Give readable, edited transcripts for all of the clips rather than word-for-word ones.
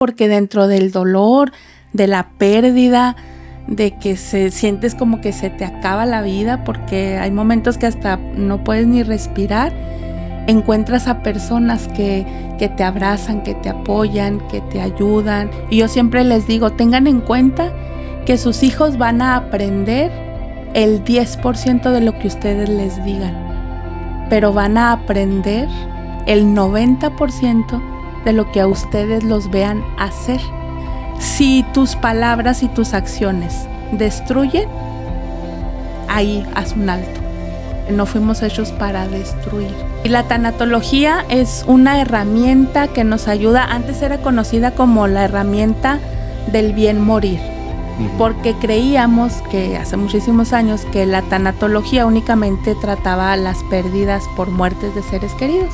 porque dentro del dolor, de la pérdida, de que sientes como que se te acaba la vida, porque hay momentos que hasta no puedes ni respirar, encuentras a personas que te abrazan, que te apoyan, que te ayudan. Y yo siempre les digo, tengan en cuenta que sus hijos van a aprender el 10% de lo que ustedes les digan, pero van a aprender el 90% de lo que a ustedes los vean hacer. Si tus palabras y tus acciones destruyen, ahí haz un alto. No fuimos hechos para destruir. Y la tanatología es una herramienta que nos ayuda. Antes era conocida como la herramienta del bien morir, porque creíamos que hace muchísimos años que la tanatología únicamente trataba las pérdidas por muertes de seres queridos,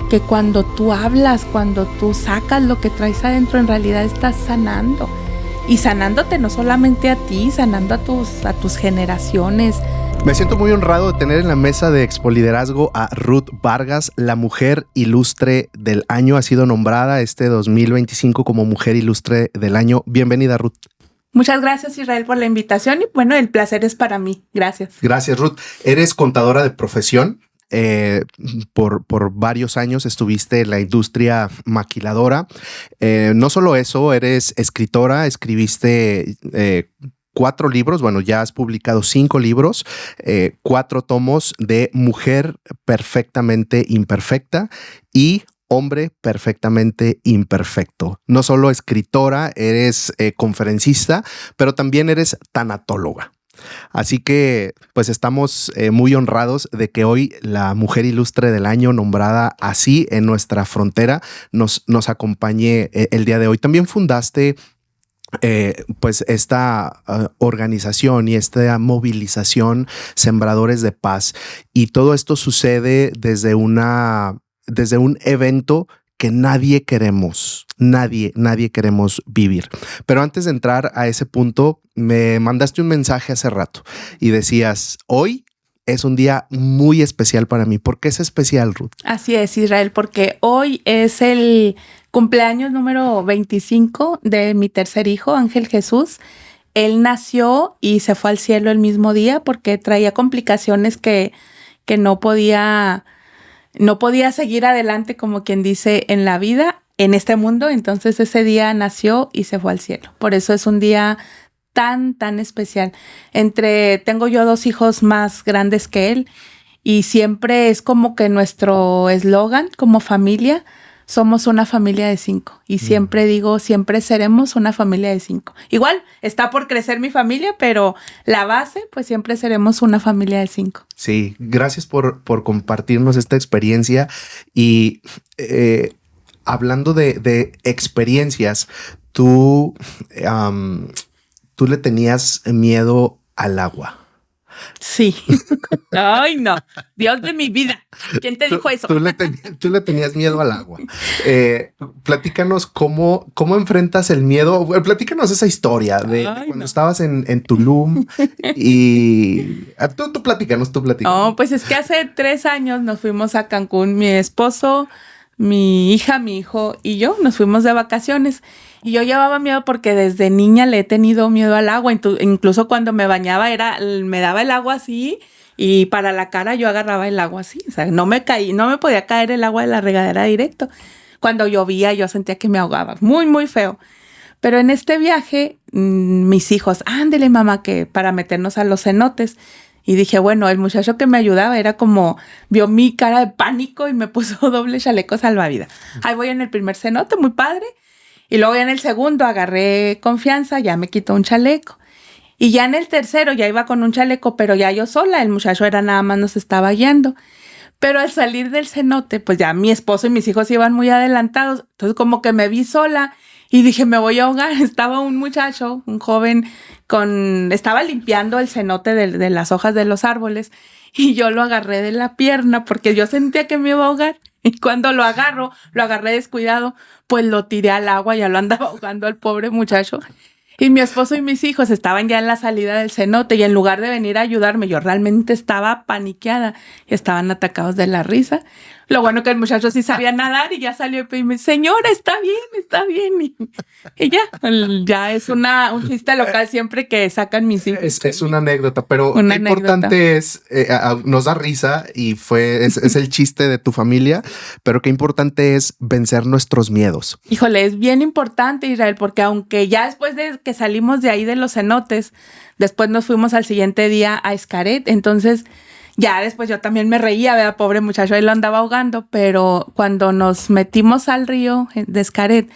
que cuando tú hablas, cuando tú sacas lo que traes adentro, en realidad estás sanando, y sanándote no solamente a ti, sanando a tus generaciones. Me siento muy honrado de tener en la mesa de Expoliderazgo a Ruth Vargas, la mujer ilustre del año. Ha sido nombrada este 2025 como mujer ilustre del año. Bienvenida, Ruth. Muchas gracias, Israel, por la invitación, y bueno, el placer es para mí. Gracias. Gracias, Ruth. Eres contadora de profesión. Por varios años estuviste en la industria maquiladora. No solo eso, eres escritora, escribiste 4 libros, bueno, ya has publicado 5 libros, 4 tomos de Mujer Perfectamente Imperfecta y Hombre Perfectamente Imperfecto. No solo escritora, eres conferencista, pero también eres tanatóloga. Así que pues estamos muy honrados de que hoy la mujer ilustre del año, nombrada así en nuestra frontera, nos acompañe el día de hoy. También fundaste pues esta organización y esta movilización Sembradores de Paz, y todo esto sucede desde un evento que nadie queremos vivir. Pero antes de entrar a ese punto, me mandaste un mensaje hace rato y decías, hoy es un día muy especial para mí. ¿Por qué es especial, Ruth? Así es, Israel, porque hoy es el cumpleaños número 25 de mi tercer hijo, Ángel Jesús. Él nació y se fue al cielo el mismo día porque traía complicaciones que no podía seguir adelante, como quien dice, en la vida, en este mundo. Entonces ese día nació y se fue al cielo. Por eso es un día tan especial. Tengo yo 2 hijos más grandes que él, y siempre es como que nuestro eslogan como familia: somos una familia de 5. Y siempre digo, siempre seremos una familia de 5. Igual está por crecer mi familia, pero la base, pues siempre seremos una familia de 5. Sí, gracias por compartirnos esta experiencia. Y hablando de experiencias, tú le tenías miedo al agua. Sí. Ay, no. Dios de mi vida. ¿Quién te dijo eso? Tú le tenías miedo al agua. Platícanos cómo enfrentas el miedo. Bueno, platícanos esa historia de cuando estabas en Tulum. Y tú platícanos. No, pues es que hace 3 años nos fuimos a Cancún, mi esposo, mi hija, mi hijo y yo nos fuimos de vacaciones. Y yo llevaba miedo porque desde niña le he tenido miedo al agua. Incluso cuando me bañaba me daba el agua así, y para la cara yo agarraba el agua así. O sea, no me podía caer el agua de la regadera directo. Cuando llovía yo sentía que me ahogaba. Muy feo. Pero en este viaje, mis hijos, ándele mamá, que para meternos a los cenotes. Y dije, bueno, el muchacho que me ayudaba vio mi cara de pánico y me puso doble chaleco salvavidas. Ahí voy en el primer cenote, muy padre. Y luego ya en el segundo agarré confianza, ya me quitó un chaleco. Y ya en el tercero ya iba con un chaleco, pero ya yo sola. El muchacho nada más nos estaba guiando. Pero al salir del cenote, pues ya mi esposo y mis hijos iban muy adelantados. Entonces como que me vi sola y dije, me voy a ahogar. Estaba un muchacho, un joven, estaba limpiando el cenote de las hojas de los árboles, y yo lo agarré de la pierna porque yo sentía que me iba a ahogar. Y cuando lo agarré descuidado, pues lo tiré al agua, ya lo andaba ahogando al pobre muchacho. Y mi esposo y mis hijos estaban ya en la salida del cenote, y en lugar de venir a ayudarme, yo realmente estaba paniqueada y estaban atacados de la risa. Lo bueno que el muchacho sí sabía nadar y ya salió y me dice, señora, está bien. Y ya es un chiste local siempre que sacan mis hijos. Es una anécdota, pero Una qué importante es, nos da risa y es el chiste de tu familia, pero qué importante es vencer nuestros miedos. Híjole, es bien importante, Israel, porque aunque ya después de que salimos de ahí de los cenotes, después nos fuimos al siguiente día a Xcaret, entonces ya después yo también me reía, ¿verdad? Pobre muchacho, ahí lo andaba ahogando, pero cuando nos metimos al río de Xcaret,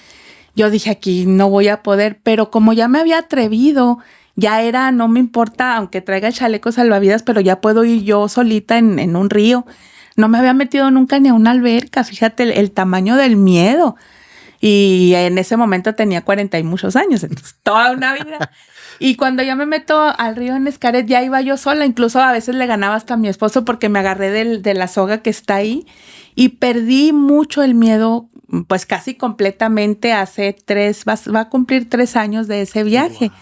yo dije, aquí no voy a poder, pero como ya me había atrevido, ya era, no me importa, aunque traiga el chaleco salvavidas, pero ya puedo ir yo solita en un río. No me había metido nunca ni a una alberca, fíjate el tamaño del miedo. Y en ese momento tenía 40 y muchos años, entonces toda una vida. Y cuando ya me meto al río en Xcaret, ya iba yo sola, incluso a veces le ganaba hasta a mi esposo porque me agarré de la soga que está ahí y perdí mucho el miedo, pues casi completamente hace va a cumplir 3 años de ese viaje. Wow.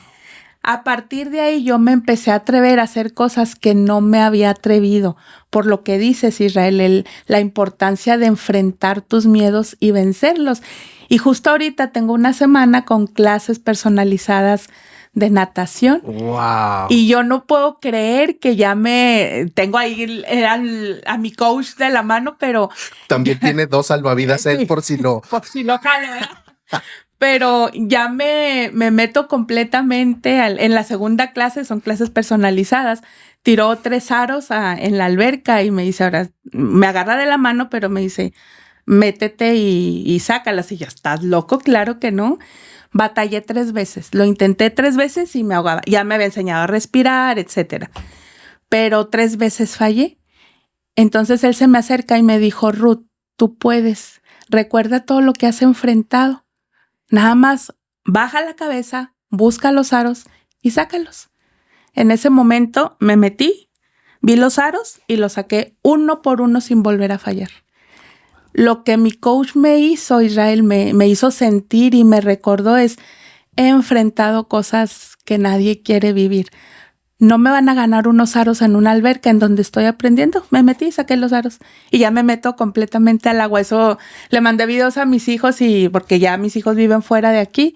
A partir de ahí yo me empecé a atrever a hacer cosas que no me había atrevido. Por lo que dices, Israel, la importancia de enfrentar tus miedos y vencerlos. Y justo ahorita tengo una semana con clases personalizadas de natación. Wow. Y yo no puedo creer que ya tengo ahí a mi coach de la mano, pero también tiene 2 salvavidas él por si lo jala, ¿verdad? Pero ya me meto completamente en la segunda clase, son clases personalizadas. Tiró 3 aros en la alberca y me dice, ahora me agarra de la mano, pero me dice, métete y sácalas. Y yo, ¿estás loco? Claro que no. Batallé 3 veces, lo intenté 3 veces y me ahogaba. Ya me había enseñado a respirar, etcétera. Pero 3 veces fallé. Entonces él se me acerca y me dijo, Ruth, tú puedes. Recuerda todo lo que has enfrentado. Nada más baja la cabeza, busca los aros y sácalos. En ese momento me metí, vi los aros y los saqué uno por uno sin volver a fallar. Lo que mi coach me hizo, Israel, me hizo sentir y me recordó he enfrentado cosas que nadie quiere vivir. No me van a ganar unos aros en una alberca en donde estoy aprendiendo. Me metí y saqué los aros y ya me meto completamente al agua. Eso le mandé videos a mis hijos porque ya mis hijos viven fuera de aquí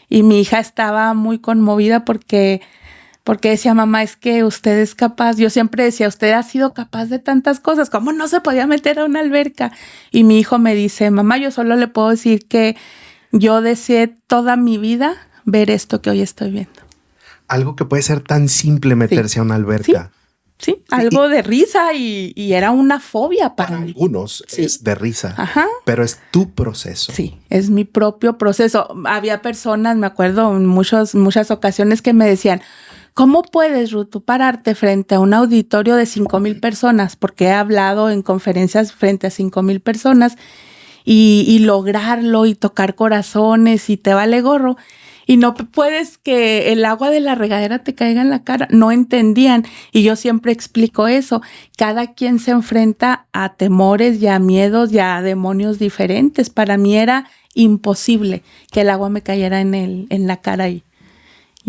y mi hija estaba muy conmovida porque decía, mamá, es que usted es capaz. Yo siempre decía, usted ha sido capaz de tantas cosas. ¿Cómo no se podía meter a una alberca? Y mi hijo me dice, mamá, yo solo le puedo decir que yo deseé toda mi vida ver esto que hoy estoy viendo. Algo que puede ser tan simple meterse a una alberca. Sí, algo de risa y era una fobia para mí. Algunos es de risa, ajá, pero es tu proceso. Sí, es mi propio proceso. Había personas, me acuerdo, en muchas ocasiones que me decían, ¿cómo puedes, Ruth, tú pararte frente a un auditorio de 5,000 personas? Porque he hablado en conferencias frente a 5,000 personas y lograrlo y tocar corazones y te vale gorro. Y no puedes que el agua de la regadera te caiga en la cara. No entendían. Y yo siempre explico eso. Cada quien se enfrenta a temores y a miedos y a demonios diferentes. Para mí era imposible que el agua me cayera en la cara. Y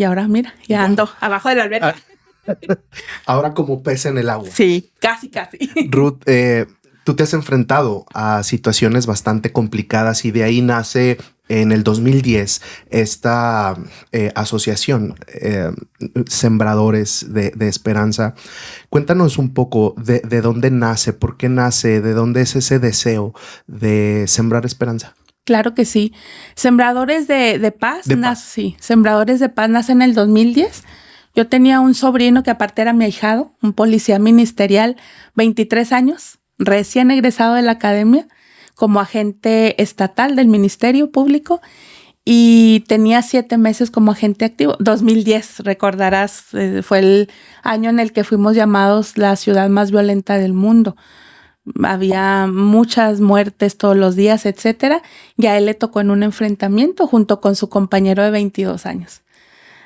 ahora mira, ya ando abajo de la alberca. Ahora como pez en el agua. Sí, casi. Ruth, tú te has enfrentado a situaciones bastante complicadas y de ahí nace en el 2010 esta asociación Sembradores de Esperanza. Cuéntanos un poco de dónde nace, por qué nace, de dónde es ese deseo de sembrar esperanza. Claro que sí. Sembradores de Paz. Sí, Sembradores de Paz nace en el 2010. Yo tenía un sobrino que aparte era mi ahijado, un policía ministerial, 23 años, recién egresado de la academia, como agente estatal del Ministerio Público y tenía 7 meses como agente activo. 2010, recordarás, fue el año en el que fuimos llamados la ciudad más violenta del mundo. Había muchas muertes todos los días, etcétera, y a él le tocó en un enfrentamiento junto con su compañero de 22 años.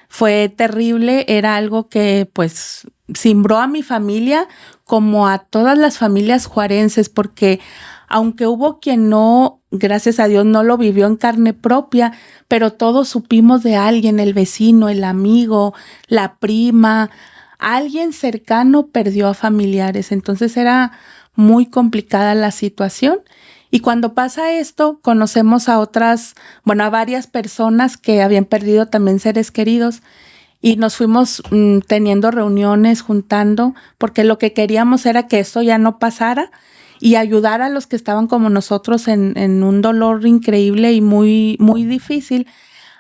Fue terrible, era algo que pues cimbró a mi familia como a todas las familias juarenses, porque aunque hubo quien no, gracias a Dios, no lo vivió en carne propia, pero todos supimos de alguien, el vecino, el amigo, la prima, alguien cercano perdió a familiares. Entonces era muy complicada la situación. Y cuando pasa esto, conocemos a a varias personas que habían perdido también seres queridos y nos fuimos teniendo reuniones, juntando, porque lo que queríamos era que esto ya no pasara y ayudar a los que estaban como nosotros en un dolor increíble y muy, muy difícil,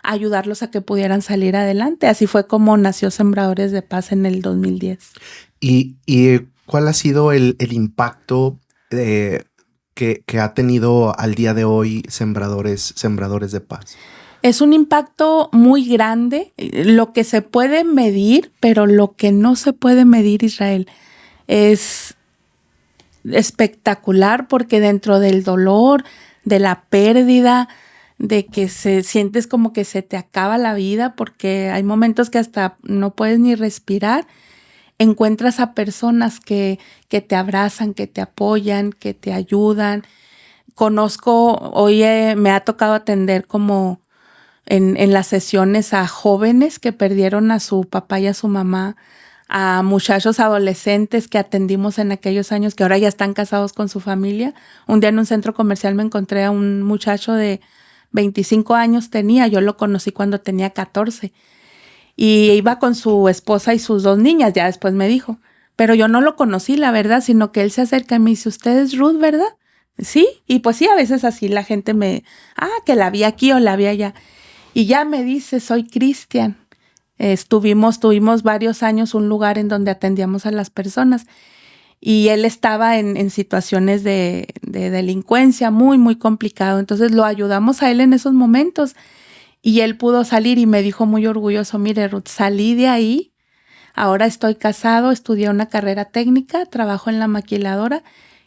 ayudarlos a que pudieran salir adelante. Así fue como nació Sembradores de Paz en el 2010. ¿Y cuál ha sido el impacto que ha tenido al día de hoy Sembradores de Paz? Es un impacto muy grande, lo que se puede medir, pero lo que no se puede medir, Israel, es espectacular porque dentro del dolor, de la pérdida, de que sientes como que se te acaba la vida porque hay momentos que hasta no puedes ni respirar, encuentras a personas que te abrazan, que te apoyan, que te ayudan. Hoy me ha tocado atender como en las sesiones a jóvenes que perdieron a su papá y a su mamá, a muchachos adolescentes que atendimos en aquellos años que ahora ya están casados con su familia. Un día en un centro comercial me encontré a un muchacho de 25 años yo lo conocí cuando tenía 14 y iba con su esposa y sus 2 niñas, ya después me dijo, pero yo no lo conocí, la verdad, sino que él se acerca y me dice, ¿usted es Ruth, verdad? Sí, y pues sí, a veces así la gente que la vi aquí o la vi allá. Y ya me dice, soy Cristian. Tuvimos varios años un lugar en donde atendíamos a las personas y él estaba en situaciones de delincuencia muy, muy complicado. Entonces lo ayudamos a él en esos momentos y él pudo salir y me dijo muy orgulloso, mire Ruth, salí de ahí, ahora estoy casado, estudié una carrera técnica, trabajo en la maquiladora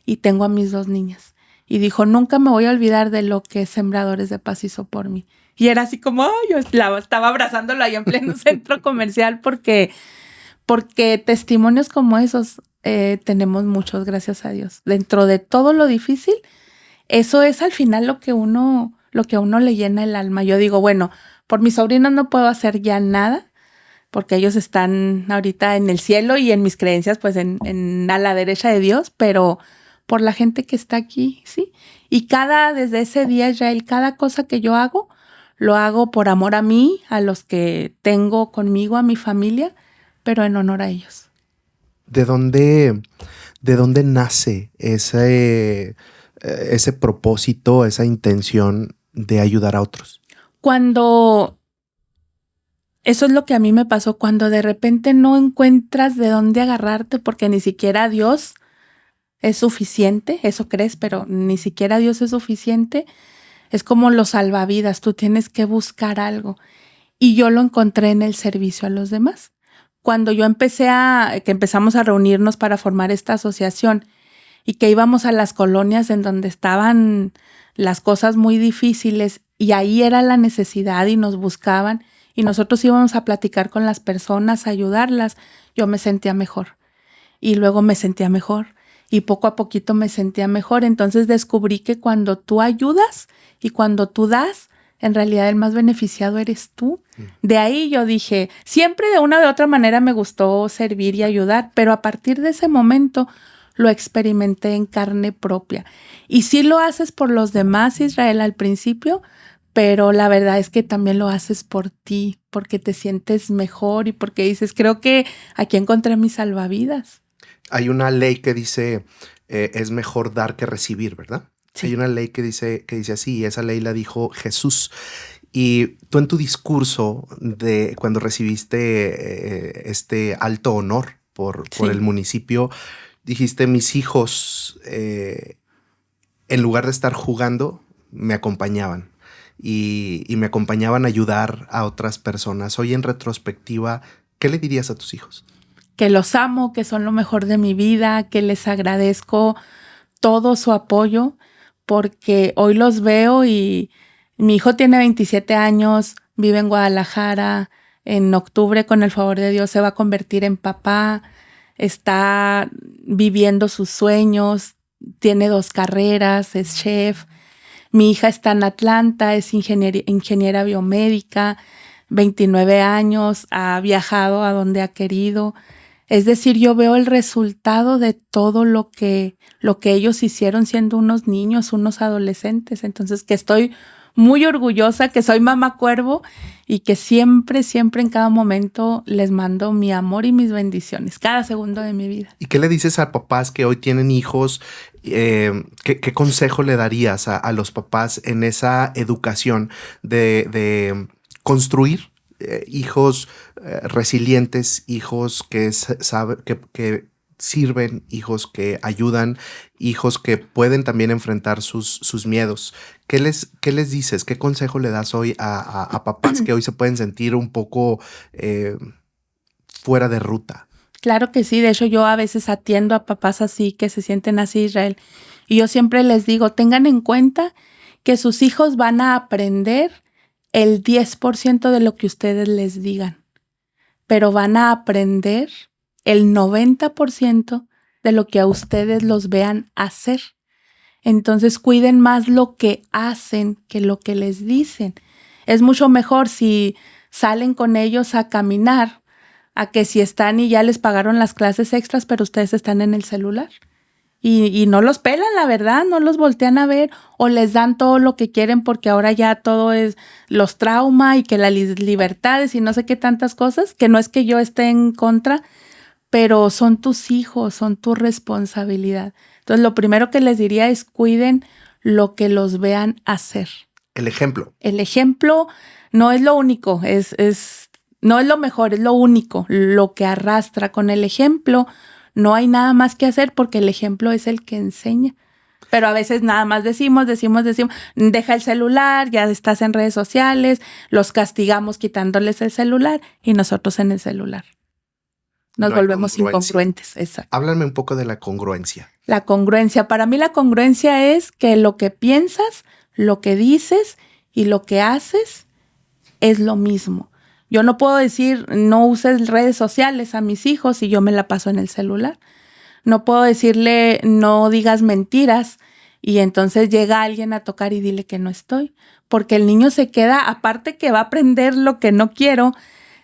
y tengo a mis 2 niñas. Y dijo, nunca me voy a olvidar de lo que Sembradores de Paz hizo por mí. Y era así como, yo estaba abrazándolo ahí en pleno centro comercial porque testimonios como esos tenemos muchos, gracias a Dios. Dentro de todo lo difícil, eso es al final lo que a uno le llena el alma. Yo digo, bueno, por mis sobrinos no puedo hacer ya nada porque ellos están ahorita en el cielo y en mis creencias pues a la derecha de Dios, pero por la gente que está aquí, ¿sí? Y desde ese día, Israel, cada cosa que yo hago, lo hago por amor a mí, a los que tengo conmigo, a mi familia, pero en honor a ellos. ¿De dónde nace ese propósito, esa intención de ayudar a otros? Eso es lo que a mí me pasó, cuando de repente no encuentras de dónde agarrarte porque ni siquiera Dios es suficiente, eso crees, pero ni siquiera Dios es suficiente. Es como los salvavidas, tú tienes que buscar algo. Y yo lo encontré en el servicio a los demás. Cuando yo empezamos a reunirnos para formar esta asociación y que íbamos a las colonias en donde estaban las cosas muy difíciles y ahí era la necesidad y nos buscaban y nosotros íbamos a platicar con las personas, a ayudarlas, yo me sentía mejor. Y luego me sentía mejor. Y poco a poquito me sentía mejor. Entonces descubrí que cuando tú ayudas y cuando tú das, en realidad el más beneficiado eres tú. De ahí yo dije, siempre de una u otra manera me gustó servir y ayudar, pero a partir de ese momento lo experimenté en carne propia. Y sí lo haces por los demás, Israel, al principio, pero la verdad es que también lo haces por ti, porque te sientes mejor y porque dices, creo que aquí encontré mis salvavidas. Hay una ley que dice, es mejor dar que recibir, ¿verdad? Sí. Hay una ley que dice así, y esa ley la dijo Jesús. Y tú en tu discurso de cuando recibiste este alto honor por el municipio, dijiste, mis hijos, en lugar de estar jugando, me acompañaban. Y me acompañaban a ayudar a otras personas. Hoy en retrospectiva, ¿qué le dirías a tus hijos? Que los amo, que son lo mejor de mi vida, que les agradezco todo su apoyo, porque hoy los veo y mi hijo tiene 27 años, vive en Guadalajara, en octubre, con el favor de Dios, se va a convertir en papá, está viviendo sus sueños, tiene 2 carreras, es chef. Mi hija está en Atlanta, es ingeniera biomédica, 29 años, ha viajado a donde ha querido. Es decir, yo veo el resultado de todo lo que ellos hicieron siendo unos niños, unos adolescentes. Entonces, que estoy muy orgullosa, que soy mamá cuervo y que siempre, siempre en cada momento les mando mi amor y mis bendiciones, cada segundo de mi vida. ¿Y qué le dices a papás que hoy tienen hijos? ¿Qué consejo le darías a los papás en esa educación de construir hijos resilientes, hijos que sirven, hijos que ayudan, hijos que pueden también enfrentar sus miedos? ¿Qué les dices? ¿Qué consejo le das hoy a papás que hoy se pueden sentir un poco fuera de ruta? Claro que sí, de hecho yo a veces atiendo a papás así, que se sienten así, Israel, y yo siempre les digo, tengan en cuenta que sus hijos van a aprender el 10% de lo que ustedes les digan, pero van a aprender el 90% de lo que a ustedes los vean hacer. Entonces cuiden más lo que hacen que lo que les dicen. Es mucho mejor si salen con ellos a caminar a que si están y ya les pagaron las clases extras, pero ustedes están en el celular. Y no los pelan, la verdad, no los voltean a ver o les dan todo lo que quieren porque ahora ya todo es los trauma y que las libertades y no sé qué tantas cosas, que no es que yo esté en contra, pero son tus hijos, son tu responsabilidad. Entonces, lo primero que les diría es cuiden lo que los vean hacer. El ejemplo. El ejemplo no es lo único, no es lo mejor, es lo único, lo que arrastra. Con el ejemplo no hay nada más que hacer porque el ejemplo es el que enseña. Pero a veces nada más decimos, deja el celular, ya estás en redes sociales, los castigamos quitándoles el celular y nosotros en el celular. Nos volvemos incongruentes. Exacto. Háblame un poco de la congruencia. La congruencia. Para mí la congruencia es que lo que piensas, lo que dices y lo que haces es lo mismo. Yo no puedo decir no uses redes sociales a mis hijos y yo me la paso en el celular. No puedo decirle no digas mentiras y entonces llega alguien a tocar y dile que no estoy. Porque el niño se queda, aparte que va a aprender lo que no quiero,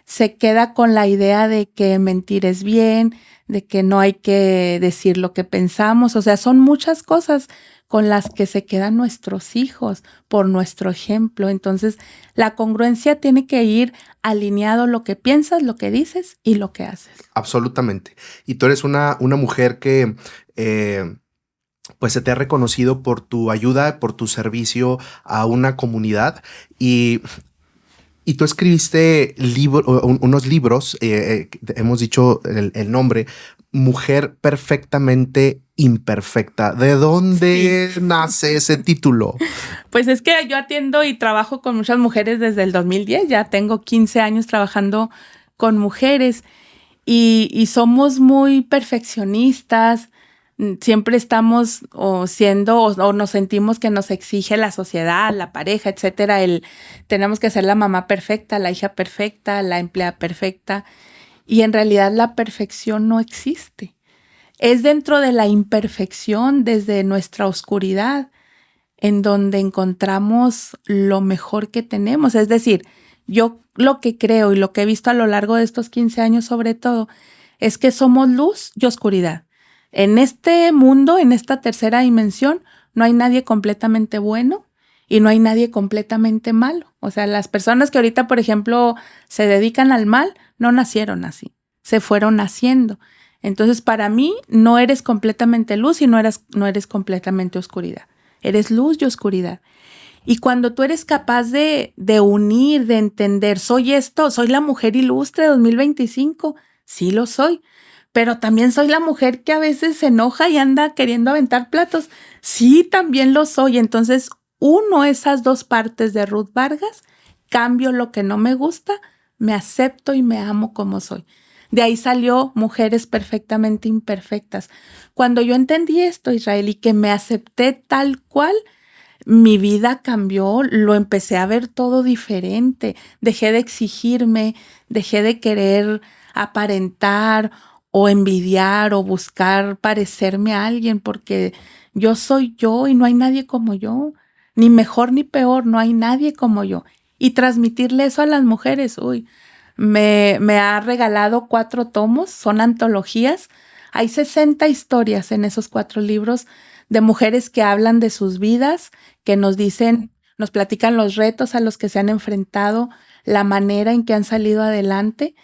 se queda con la idea de que mentir es bien, de que no hay que decir lo que pensamos. O sea, son muchas cosas con las que se quedan nuestros hijos por nuestro ejemplo. Entonces, la congruencia tiene que ir alineado lo que piensas, lo que dices y lo que haces. Absolutamente. Y tú eres una mujer que pues se te ha reconocido por tu ayuda, por tu servicio a una comunidad y tú escribiste unos libros, hemos dicho el nombre, Mujer Perfectamente Imperfecta. ¿De dónde nace ese título? Pues es que yo atiendo y trabajo con muchas mujeres desde el 2010. Ya tengo 15 años trabajando con mujeres y somos muy perfeccionistas. Siempre estamos o nos sentimos que nos exige la sociedad, la pareja, etcétera. Tenemos que ser la mamá perfecta, la hija perfecta, la empleada perfecta. Y en realidad la perfección no existe. Es dentro de la imperfección, desde nuestra oscuridad, en donde encontramos lo mejor que tenemos. Es decir, yo lo que creo y lo que he visto a lo largo de estos 15 años sobre todo, es que somos luz y oscuridad. En este mundo, en esta tercera dimensión, no hay nadie completamente bueno y no hay nadie completamente malo. O sea, las personas que ahorita, por ejemplo, se dedican al mal, no nacieron así, se fueron naciendo. Entonces, para mí, no eres completamente luz y no eres completamente oscuridad. Eres luz y oscuridad. Y cuando tú eres capaz de unir, de entender, soy esto, soy la mujer ilustre de 2025, sí lo soy. Pero también soy la mujer que a veces se enoja y anda queriendo aventar platos. Sí, también lo soy. Entonces, uno esas dos partes de Ruth Vargas, cambio lo que no me gusta, me acepto y me amo como soy. De ahí salió Mujeres Perfectamente Imperfectas. Cuando yo entendí esto, Israel, y que me acepté tal cual, mi vida cambió, lo empecé a ver todo diferente. Dejé de exigirme, dejé de querer aparentar o envidiar o buscar parecerme a alguien, porque yo soy yo y no hay nadie como yo, ni mejor ni peor, no hay nadie como yo. Y transmitirle eso a las mujeres, me ha regalado 4 tomos, son antologías. Hay 60 historias en esos 4 libros de mujeres que hablan de sus vidas, que nos dicen, nos platican los retos a los que se han enfrentado, la manera en que han salido adelante,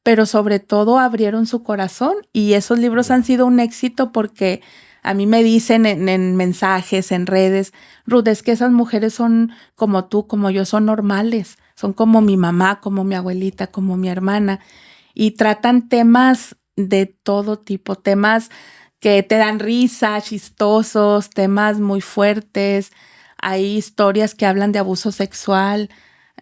pero sobre todo abrieron su corazón, y esos libros han sido un éxito porque a mí me dicen en mensajes, en redes, Ruth, es que esas mujeres son como tú, como yo, son normales, son como mi mamá, como mi abuelita, como mi hermana, y tratan temas de todo tipo, temas que te dan risa, chistosos, temas muy fuertes. Hay historias que hablan de abuso sexual,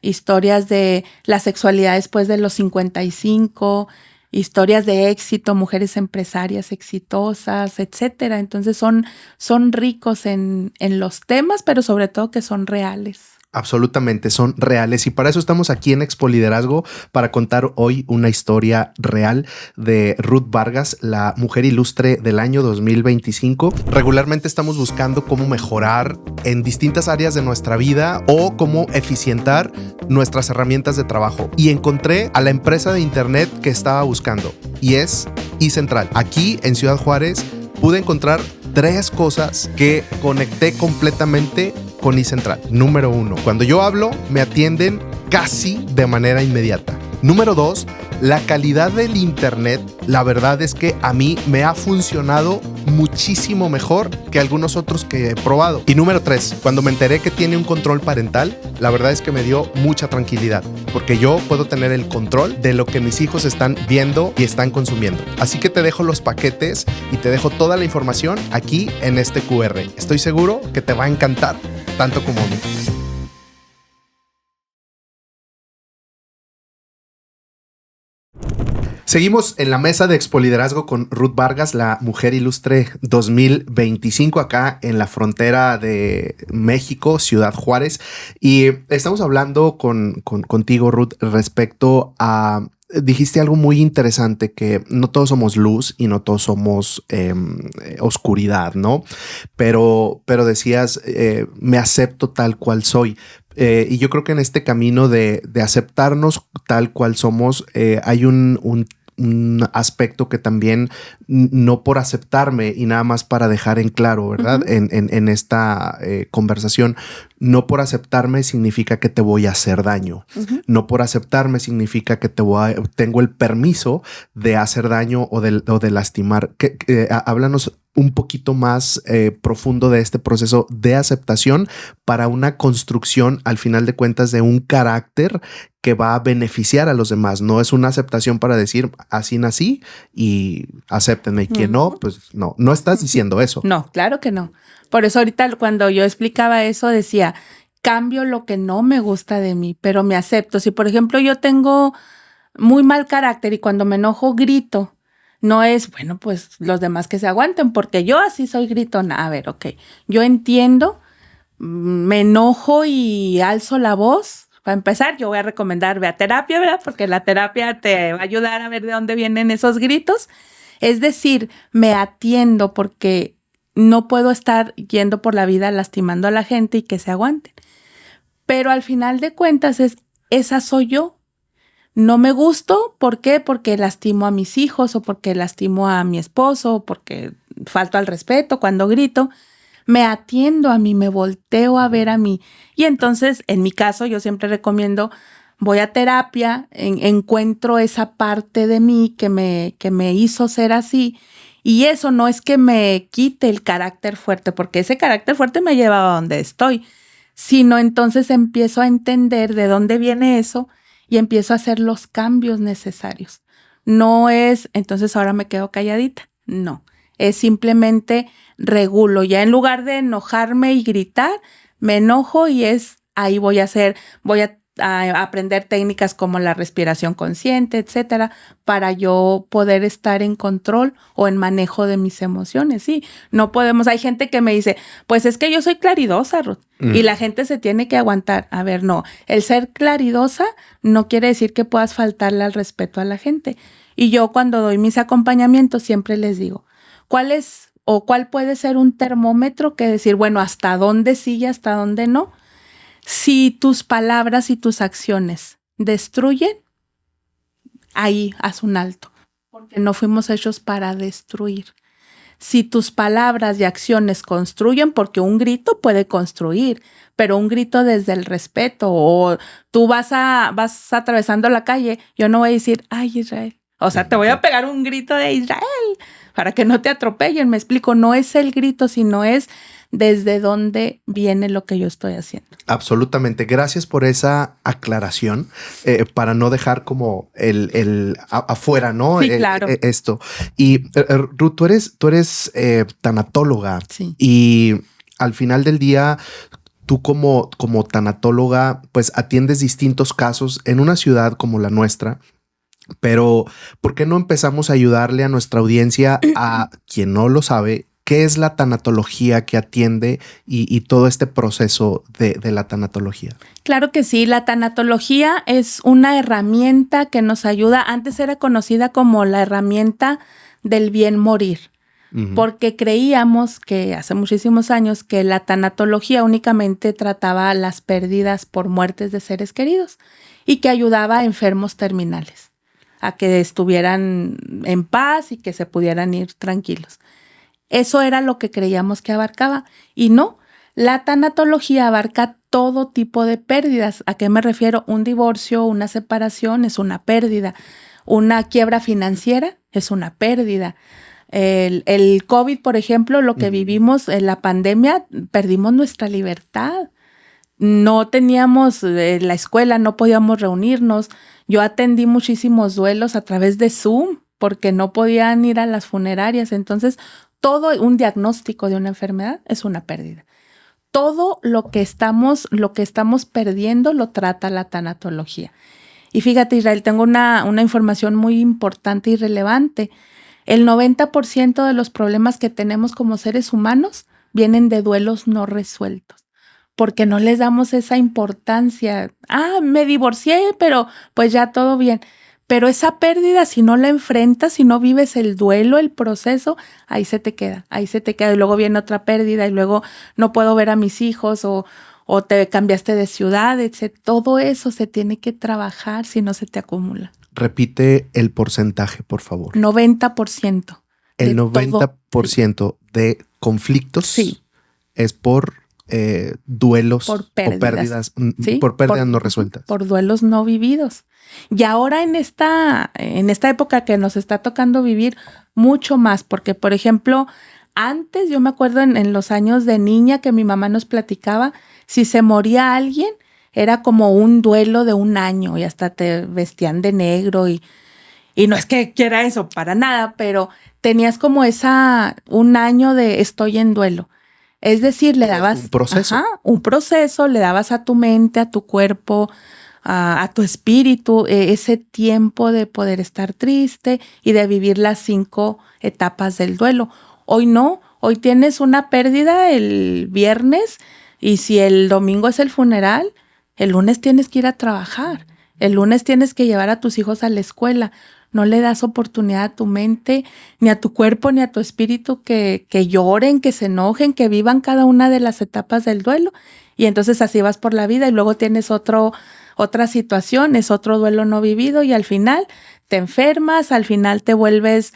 historias de la sexualidad después de los 55, historias de éxito, mujeres empresarias exitosas, etcétera. Entonces son ricos en los temas, pero sobre todo que son reales. Absolutamente, son reales, y para eso estamos aquí en Expo Liderazgo, para contar hoy una historia real de Ruth Vargas, la mujer ilustre del año 2025. Regularmente estamos buscando cómo mejorar en distintas áreas de nuestra vida o cómo eficientar nuestras herramientas de trabajo, y encontré a la empresa de internet que estaba buscando, y es iCentral. Aquí en Ciudad Juárez pude encontrar 3 cosas que conecté completamente con iCentral. Número 1, cuando yo hablo, me atienden casi de manera inmediata. Número 2, la calidad del internet, la verdad es que a mí me ha funcionado muchísimo mejor que algunos otros que he probado. Y número 3, cuando me enteré que tiene un control parental, la verdad es que me dio mucha tranquilidad, porque yo puedo tener el control de lo que mis hijos están viendo y están consumiendo. Así que te dejo los paquetes y te dejo toda la información aquí en este QR. Estoy seguro que te va a encantar, tanto como a mí. Seguimos en la mesa de Expo Liderazgo con Ruth Vargas, la mujer ilustre 2025, acá en la frontera de México, Ciudad Juárez. Y estamos hablando contigo, Ruth, respecto a... Dijiste algo muy interesante, que no todos somos luz y no todos somos oscuridad, ¿no? Pero decías, me acepto tal cual soy. Y yo creo que en este camino de aceptarnos tal cual somos, hay un aspecto que también, no por aceptarme y nada más para dejar en claro, ¿verdad? Uh-huh. En esta conversación, no por aceptarme significa que te voy a hacer daño. Uh-huh. No por aceptarme significa que tengo el permiso de hacer daño o de lastimar. Háblanos un poquito más profundo de este proceso de aceptación para una construcción, al final de cuentas, de un carácter que va a beneficiar a los demás. No es una aceptación para decir así nací y acéptenme, y quien no, pues no estás diciendo eso. No, claro que no. Por eso ahorita cuando yo explicaba eso decía, cambio lo que no me gusta de mí, pero me acepto. Si por ejemplo yo tengo muy mal carácter y cuando me enojo grito, no es, bueno, pues los demás que se aguanten, porque yo así soy gritona. A ver, ok, yo entiendo, me enojo y alzo la voz. Para empezar, yo voy a recomendar, ve a terapia, ¿verdad? Porque la terapia te va a ayudar a ver de dónde vienen esos gritos. Es decir, me atiendo porque no puedo estar yendo por la vida lastimando a la gente y que se aguanten. Pero al final de cuentas esa soy yo. No me gusto, ¿por qué? Porque lastimo a mis hijos o porque lastimo a mi esposo o porque falto al respeto cuando grito. Me atiendo a mí, me volteo a ver a mí. Y entonces, en mi caso, yo siempre recomiendo, voy a terapia, encuentro esa parte de mí que me hizo ser así. Y eso no es que me quite el carácter fuerte, porque ese carácter fuerte me ha llevado a donde estoy, sino entonces empiezo a entender de dónde viene eso y empiezo a hacer los cambios necesarios. No es, entonces ahora me quedo calladita. No, es simplemente regulo. Ya en lugar de enojarme y gritar, me enojo y ahí voy a aprender técnicas como la respiración consciente, etcétera, para yo poder estar en control o en manejo de mis emociones. Sí, no podemos. Hay gente que me dice, pues es que yo soy claridosa, Ruth, y la gente se tiene que aguantar. A ver, no, el ser claridosa no quiere decir que puedas faltarle al respeto a la gente. Y yo cuando doy mis acompañamientos siempre les digo, ¿cuál puede ser un termómetro que decir, bueno, hasta dónde sí y hasta dónde no? Si tus palabras y tus acciones destruyen, ahí haz un alto, porque no fuimos hechos para destruir. Si tus palabras y acciones construyen, porque un grito puede construir, pero un grito desde el respeto, o tú vas atravesando la calle, yo no voy a decir, ay, Israel. O sea, te voy a pegar un grito de Israel para que no te atropellen. Me explico, no es el grito, sino es desde dónde viene lo que yo estoy haciendo. Absolutamente. Gracias por esa aclaración, para no dejar como el afuera, ¿no? Sí, claro. Esto. Y Ruth, tú eres tanatóloga. Sí. Y al final del día, tú como tanatóloga, pues atiendes distintos casos en una ciudad como la nuestra. Pero, ¿por qué no empezamos a ayudarle a nuestra audiencia, a quien no lo sabe, qué es la tanatología que atiende y todo este proceso de la tanatología? Claro que sí, la tanatología es una herramienta que nos ayuda. Antes era conocida como la herramienta del bien morir, porque creíamos que hace muchísimos años que la tanatología únicamente trataba las pérdidas por muertes de seres queridos y que ayudaba a enfermos terminales a que estuvieran en paz y que se pudieran ir tranquilos. Eso era lo que creíamos que abarcaba. Y no, la tanatología abarca todo tipo de pérdidas. ¿A qué me refiero? Un divorcio, una separación es una pérdida. Una quiebra financiera es una pérdida. El COVID, por ejemplo, lo que vivimos en la pandemia, perdimos nuestra libertad. No teníamos la escuela, no podíamos reunirnos. Yo atendí muchísimos duelos a través de Zoom porque no podían ir a las funerarias. Entonces, todo un diagnóstico de una enfermedad es una pérdida. Todo lo que estamos perdiendo lo trata la tanatología. Y fíjate, Israel, tengo una información muy importante y relevante. El 90% de los problemas que tenemos como seres humanos vienen de duelos no resueltos, porque no les damos esa importancia. Me divorcié, pero pues ya todo bien. Pero esa pérdida, si no la enfrentas, si no vives el duelo, el proceso, ahí se te queda. Y luego viene otra pérdida y luego no puedo ver a mis hijos o te cambiaste de ciudad, etc. Todo eso se tiene que trabajar si no se te acumula. Repite el porcentaje, por favor. 90%. El 90% de conflictos sí. es por duelos por pérdidas, ¿sí? Por pérdidas no resueltas. Por duelos no vividos. Y ahora en esta época que nos está tocando vivir mucho más, porque por ejemplo, antes yo me acuerdo en los años de niña que mi mamá nos platicaba, si se moría alguien, era como un duelo de un año y hasta te vestían de negro y no es que quiera eso para nada, pero tenías como un año de estoy en duelo. Es decir, le dabas un proceso, le dabas a tu mente, a tu cuerpo, a tu espíritu, ese tiempo de poder estar triste y de vivir las 5 etapas del duelo. Hoy no, hoy tienes una pérdida el viernes y si el domingo es el funeral, el lunes tienes que ir a trabajar, el lunes tienes que llevar a tus hijos a la escuela. No le das oportunidad a tu mente, ni a tu cuerpo, ni a tu espíritu que lloren, que se enojen, que vivan cada una de las etapas del duelo. Y entonces así vas por la vida y luego tienes otra situación, es otro duelo no vivido y al final te enfermas, al final te vuelves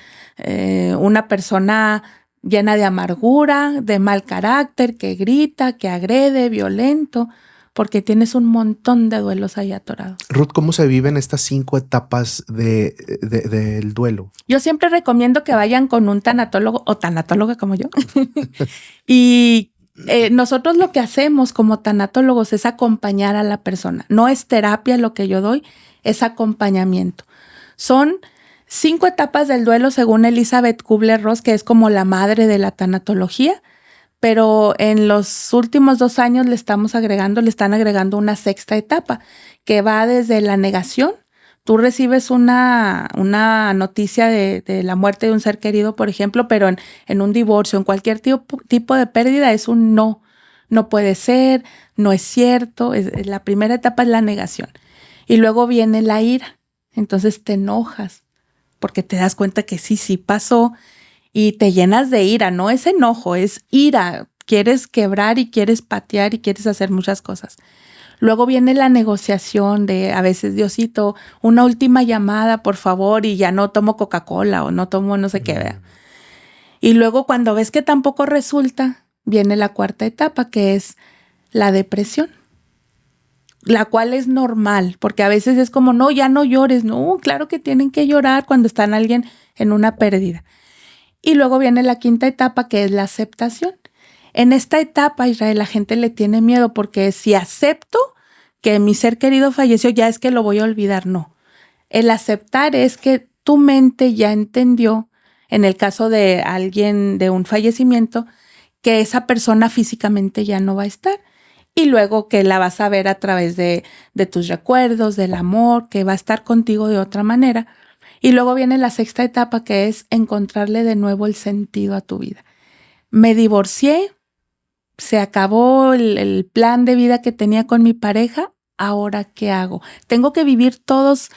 una persona llena de amargura, de mal carácter, que grita, que agrede, violento, porque tienes un montón de duelos ahí atorados. Ruth, ¿cómo se viven estas 5 etapas del duelo? Yo siempre recomiendo que vayan con un tanatólogo o tanatóloga como yo. Y nosotros lo que hacemos como tanatólogos es acompañar a la persona. No es terapia lo que yo doy, es acompañamiento. Son 5 etapas del duelo según Elizabeth Kubler-Ross, que es como la madre de la tanatología. Pero en los últimos 2 años le están agregando una 6ª etapa que va desde la negación. Tú recibes una noticia de la muerte de un ser querido, por ejemplo, pero en un divorcio, en cualquier tipo de pérdida es un no. No puede ser, no es cierto. La primera etapa es la negación. Y luego viene la ira. Entonces te enojas porque te das cuenta que sí pasó. Y te llenas de ira, no es enojo, es ira. Quieres quebrar y quieres patear y quieres hacer muchas cosas. Luego viene la negociación de a veces, Diosito, una última llamada, por favor, y ya no tomo Coca-Cola o no tomo no sé qué. ¿Verdad? Y luego cuando ves que tampoco resulta, viene la cuarta etapa, que es la depresión, la cual es normal, porque a veces es como, no, ya no llores. No, claro que tienen que llorar cuando están alguien en una pérdida. Y luego viene la quinta etapa, que es la aceptación. En esta etapa, Israel, la gente le tiene miedo porque si acepto que mi ser querido falleció, ya es que lo voy a olvidar. No. El aceptar es que tu mente ya entendió, en el caso de alguien de un fallecimiento, que esa persona físicamente ya no va a estar. Y luego que la vas a ver a través de tus recuerdos, del amor, que va a estar contigo de otra manera. Y luego viene la sexta etapa, que es encontrarle de nuevo el sentido a tu vida. Me divorcié, se acabó el plan de vida que tenía con mi pareja, ¿ahora qué hago? Tengo que vivir todas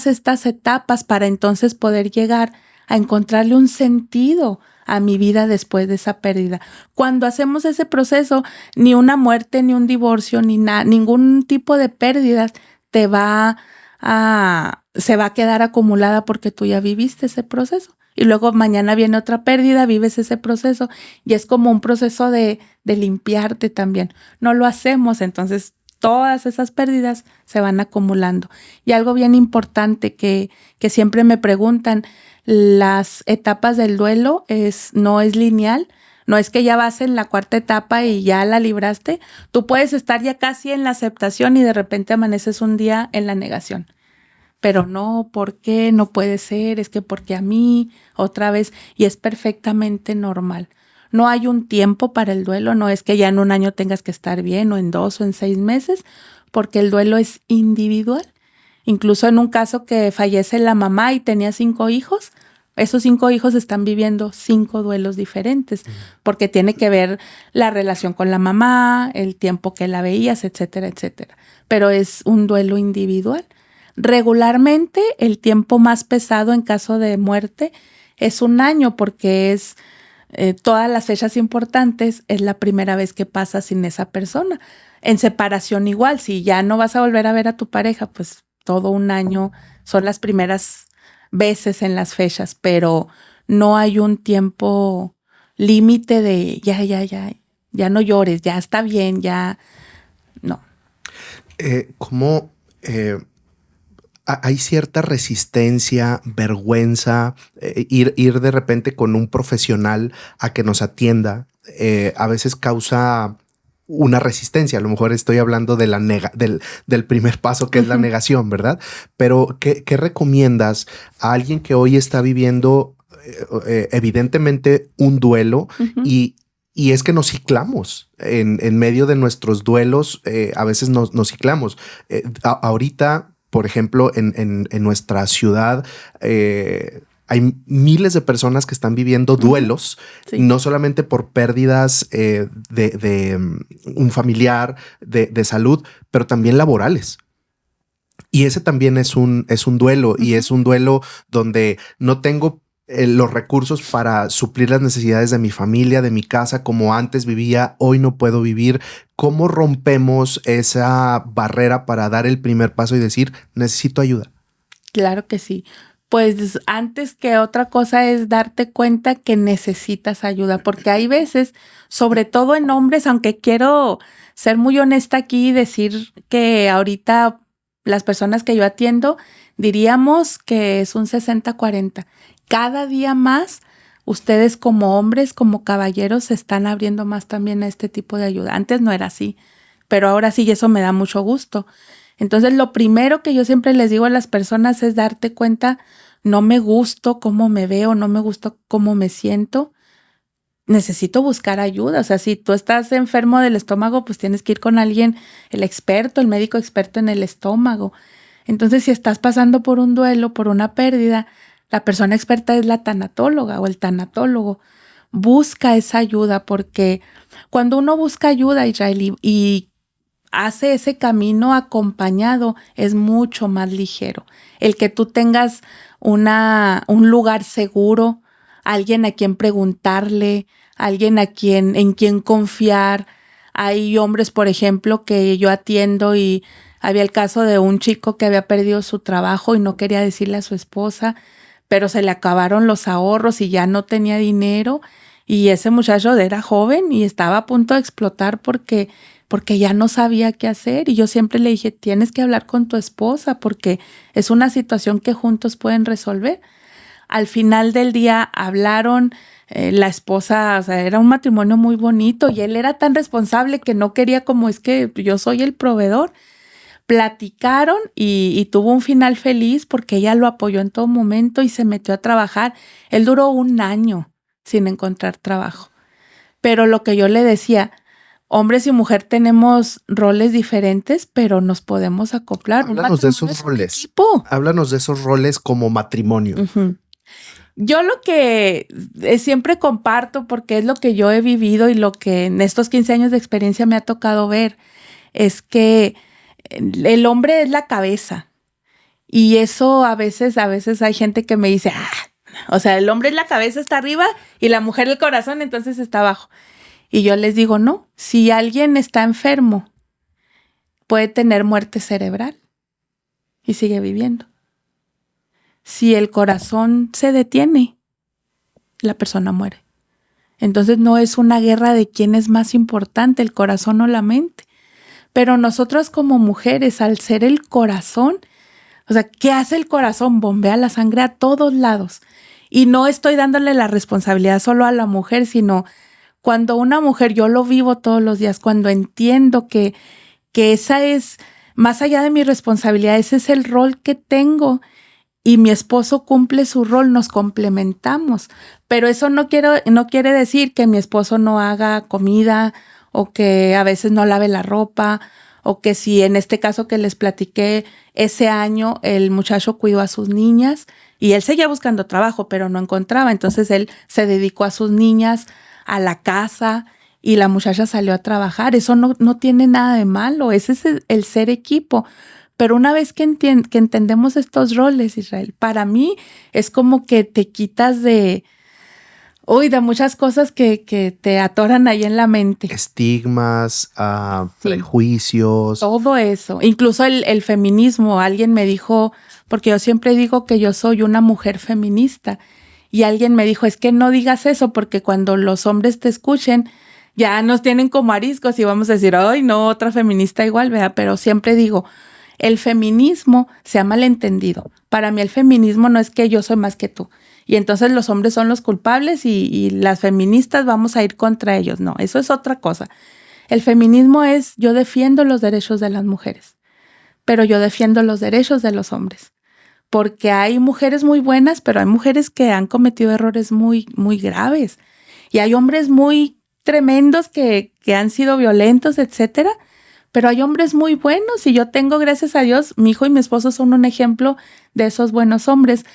estas etapas para entonces poder llegar a encontrarle un sentido a mi vida después de esa pérdida. Cuando hacemos ese proceso, ni una muerte, ni un divorcio, ni ningún tipo de pérdida se va a quedar acumulada porque tú ya viviste ese proceso. Y luego mañana viene otra pérdida, vives ese proceso y es como un proceso de limpiarte también. No lo hacemos, entonces todas esas pérdidas se van acumulando. Y algo bien importante que siempre me preguntan, las etapas del duelo no es lineal. No es que ya vas en la cuarta etapa y ya la libraste. Tú puedes estar ya casi en la aceptación y de repente amaneces un día en la negación. Pero no, ¿por qué? No puede ser, es que porque a mí, otra vez, y es perfectamente normal. No hay un tiempo para el duelo, no es que ya en un año tengas que estar bien, o en 2 o en 6 meses, porque el duelo es individual. Incluso en un caso que fallece la mamá y tenía 5 hijos, esos 5 hijos están viviendo 5 duelos diferentes, porque tiene que ver la relación con la mamá, el tiempo que la veías, etcétera, etcétera. Pero es un duelo individual. Regularmente el tiempo más pesado en caso de muerte es 1 año porque es todas las fechas importantes, es la primera vez que pasas sin esa persona. En separación igual, si ya no vas a volver a ver a tu pareja, pues todo 1 año son las primeras veces en las fechas, pero no hay un tiempo límite de ya no llores, ya está bien, ya no. ¿Cómo hay cierta resistencia, vergüenza, ir de repente con un profesional a que nos atienda? A veces causa una resistencia. A lo mejor estoy hablando de del primer paso, que es la negación, ¿verdad? Pero ¿qué recomiendas a alguien que hoy está viviendo evidentemente un duelo y es que nos ciclamos en medio de nuestros duelos? A veces nos ciclamos. Ahorita, por ejemplo, en nuestra ciudad, hay miles de personas que están viviendo duelos, sí, no solamente por pérdidas de un familiar, de salud, pero también laborales. Y ese también es un duelo, y es un duelo donde no tengo los recursos para suplir las necesidades de mi familia, de mi casa, como antes vivía, hoy no puedo vivir. ¿Cómo rompemos esa barrera para dar el primer paso y decir, necesito ayuda? Claro que sí. Pues antes que otra cosa es darte cuenta que necesitas ayuda, porque hay veces, sobre todo en hombres, aunque quiero ser muy honesta aquí y decir que ahorita las personas que yo atiendo, diríamos que es un 60-40. Cada día más, ustedes como hombres, como caballeros, se están abriendo más también a este tipo de ayuda. Antes no era así, pero ahora sí, y eso me da mucho gusto. Entonces, lo primero que yo siempre les digo a las personas es darte cuenta, no me gusto cómo me veo, no me gusta cómo me siento, necesito buscar ayuda. O sea, si tú estás enfermo del estómago, pues tienes que ir con alguien, el experto, el médico experto en el estómago. Entonces, si estás pasando por un duelo, por una pérdida, la persona experta es la tanatóloga o el tanatólogo. Busca esa ayuda, porque cuando uno busca ayuda, Israel, y hace ese camino acompañado, es mucho más ligero. El que tú tengas un lugar seguro, alguien a quien preguntarle, alguien en quien confiar, Hay hombres, por ejemplo, que yo atiendo y había el caso de un chico que había perdido su trabajo y no quería decirle a su esposa, pero se le acabaron los ahorros y ya no tenía dinero. Y ese muchacho era joven y estaba a punto de explotar porque ya no sabía qué hacer. Y yo siempre le dije, tienes que hablar con tu esposa porque es una situación que juntos pueden resolver. Al final del día hablaron, la esposa, o sea, era un matrimonio muy bonito y él era tan responsable que no quería como es que yo soy el proveedor. Platicaron y tuvo un final feliz porque ella lo apoyó en todo momento y se metió a trabajar. Él duró 1 año sin encontrar trabajo. Pero lo que yo le decía, hombres y mujer tenemos roles diferentes, pero nos podemos acoplar. Háblanos de esos roles. Háblanos de esos roles como matrimonio. Uh-huh. Yo lo que siempre comparto, porque es lo que yo he vivido y lo que en estos 15 años de experiencia me ha tocado ver, es que el hombre es la cabeza. Y eso a veces hay gente que me dice, o sea, el hombre es la cabeza, está arriba, y la mujer el corazón, entonces está abajo. Y yo les digo, no, si alguien está enfermo, puede tener muerte cerebral y sigue viviendo. Si el corazón se detiene, la persona muere. Entonces no es una guerra de quién es más importante, el corazón o la mente. Pero nosotros como mujeres, al ser el corazón, o sea, ¿qué hace el corazón? Bombea la sangre a todos lados. Y no estoy dándole la responsabilidad solo a la mujer, sino cuando una mujer, yo lo vivo todos los días, cuando entiendo que esa es, más allá de mi responsabilidad, ese es el rol que tengo y mi esposo cumple su rol, nos complementamos. Pero eso no quiere decir que mi esposo no haga comida o que a veces no lave la ropa o que si en este caso que les platiqué, ese año el muchacho cuidó a sus niñas y él seguía buscando trabajo, pero no encontraba. Entonces él se dedicó a sus niñas, a la casa y la muchacha salió a trabajar. Eso no tiene nada de malo, ese es el ser equipo. Pero una vez que entendemos estos roles, Israel, para mí es como que te quitas de muchas cosas que te atoran ahí en la mente. Estigmas, prejuicios. Todo eso. Incluso el feminismo. Alguien me dijo, porque yo siempre digo que yo soy una mujer feminista. Y alguien me dijo, es que no digas eso porque cuando los hombres te escuchen, ya nos tienen como ariscos y vamos a decir, ay, no, otra feminista igual, ¿verdad? Pero siempre digo, el feminismo se ha malentendido. Para mí el feminismo no es que yo soy más que tú. Y entonces los hombres son los culpables y las feministas vamos a ir contra ellos. No, eso es otra cosa. El feminismo es yo defiendo los derechos de las mujeres, pero yo defiendo los derechos de los hombres. Porque hay mujeres muy buenas, pero hay mujeres que han cometido errores muy, muy graves. Y hay hombres muy tremendos que han sido violentos, etcétera. Pero hay hombres muy buenos y yo tengo, gracias a Dios, mi hijo y mi esposo son un ejemplo de esos buenos hombres.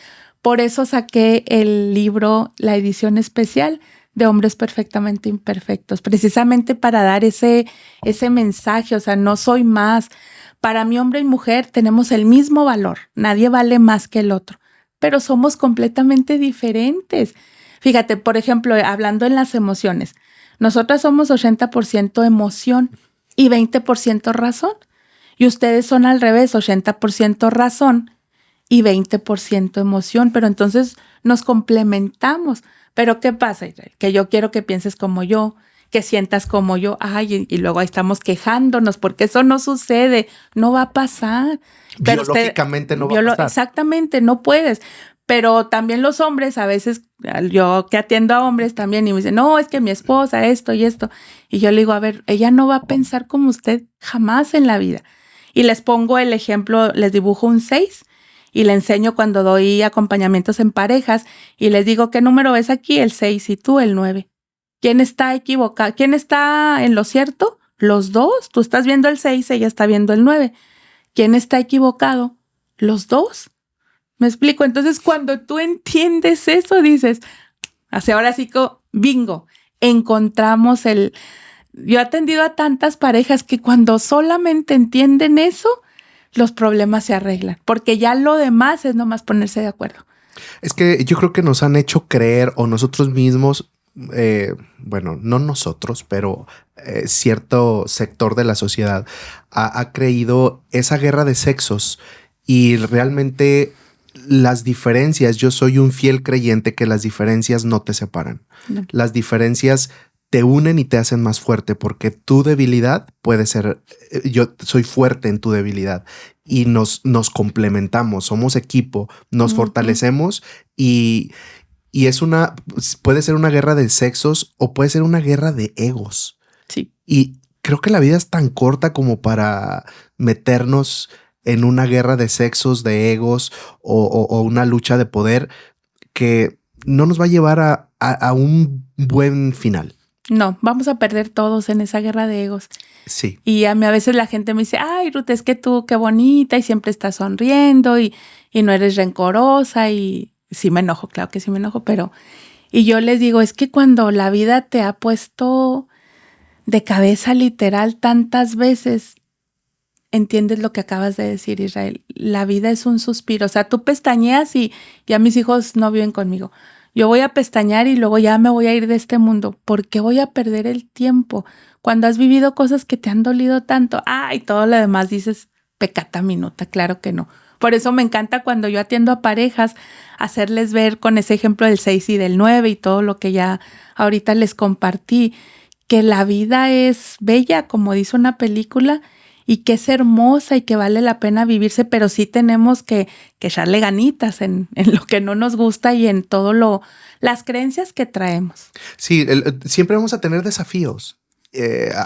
Por eso saqué el libro, la edición especial de Hombres Perfectamente Imperfectos, precisamente para dar ese mensaje, o sea, no soy más. Para mí, hombre y mujer tenemos el mismo valor, nadie vale más que el otro, pero somos completamente diferentes. Fíjate, por ejemplo, hablando en las emociones, nosotras somos 80% emoción y 20% razón. Y ustedes son al revés, 80% razón y 20% emoción. Pero entonces nos complementamos. Pero ¿qué pasa, Israel? Que yo quiero que pienses como yo, que sientas como yo. Ay, y luego ahí estamos quejándonos porque eso no sucede, no va a pasar. Pero biológicamente no va a pasar. Exactamente, no puedes. Pero también los hombres, a veces, yo que atiendo a hombres también y me dicen, no, es que mi esposa, esto y esto. Y yo le digo, a ver, ella no va a pensar como usted jamás en la vida. Y les pongo el ejemplo, les dibujo un 6 y le enseño cuando doy acompañamientos en parejas y les digo, ¿qué número ves aquí? El 6 y tú el 9. ¿Quién está equivocado? ¿Quién está en lo cierto? Los dos. Tú estás viendo el 6, ella está viendo el 9. ¿Quién está equivocado? Los dos. ¿Me explico? Entonces, cuando tú entiendes eso, dices, hacia ahora sí que bingo, encontramos Yo he atendido a tantas parejas que cuando solamente entienden eso, los problemas se arreglan, porque ya lo demás es nomás ponerse de acuerdo. Es que yo creo que nos han hecho creer o nosotros mismos bueno, no nosotros, pero cierto sector de la sociedad ha creído esa guerra de sexos y realmente las diferencias, yo soy un fiel creyente que las diferencias no te separan. No. Las diferencias te unen y te hacen más fuerte porque tu debilidad puede ser, yo soy fuerte en tu debilidad y nos complementamos, somos equipo, nos fortalecemos y es puede ser una guerra de sexos o puede ser una guerra de egos. Sí. Y creo que la vida es tan corta como para meternos en una guerra de sexos, de egos o una lucha de poder que no nos va a llevar a un buen final. No, vamos a perder todos en esa guerra de egos. Sí. Y a mí a veces la gente me dice, ay, Ruth, es que tú qué bonita y siempre estás sonriendo y no eres rencorosa y sí me enojo, claro que sí me enojo, pero... Y yo les digo, es que cuando la vida te ha puesto de cabeza literal tantas veces, entiendes lo que acabas de decir, Israel. La vida es un suspiro. O sea, tú pestañeas y ya mis hijos no viven conmigo. Yo voy a pestañear y luego ya me voy a ir de este mundo. ¿Por qué voy a perder el tiempo? Cuando has vivido cosas que te han dolido tanto, y todo lo demás dices, pecata minuta, claro que no. Por eso me encanta cuando yo atiendo a parejas, hacerles ver con ese ejemplo del 6 y del 9 y todo lo que ya ahorita les compartí, que la vida es bella, como dice una película, y que es hermosa y que vale la pena vivirse, pero sí tenemos que echarle ganitas en lo que no nos gusta y en todo las creencias que traemos. Sí, siempre vamos a tener desafíos.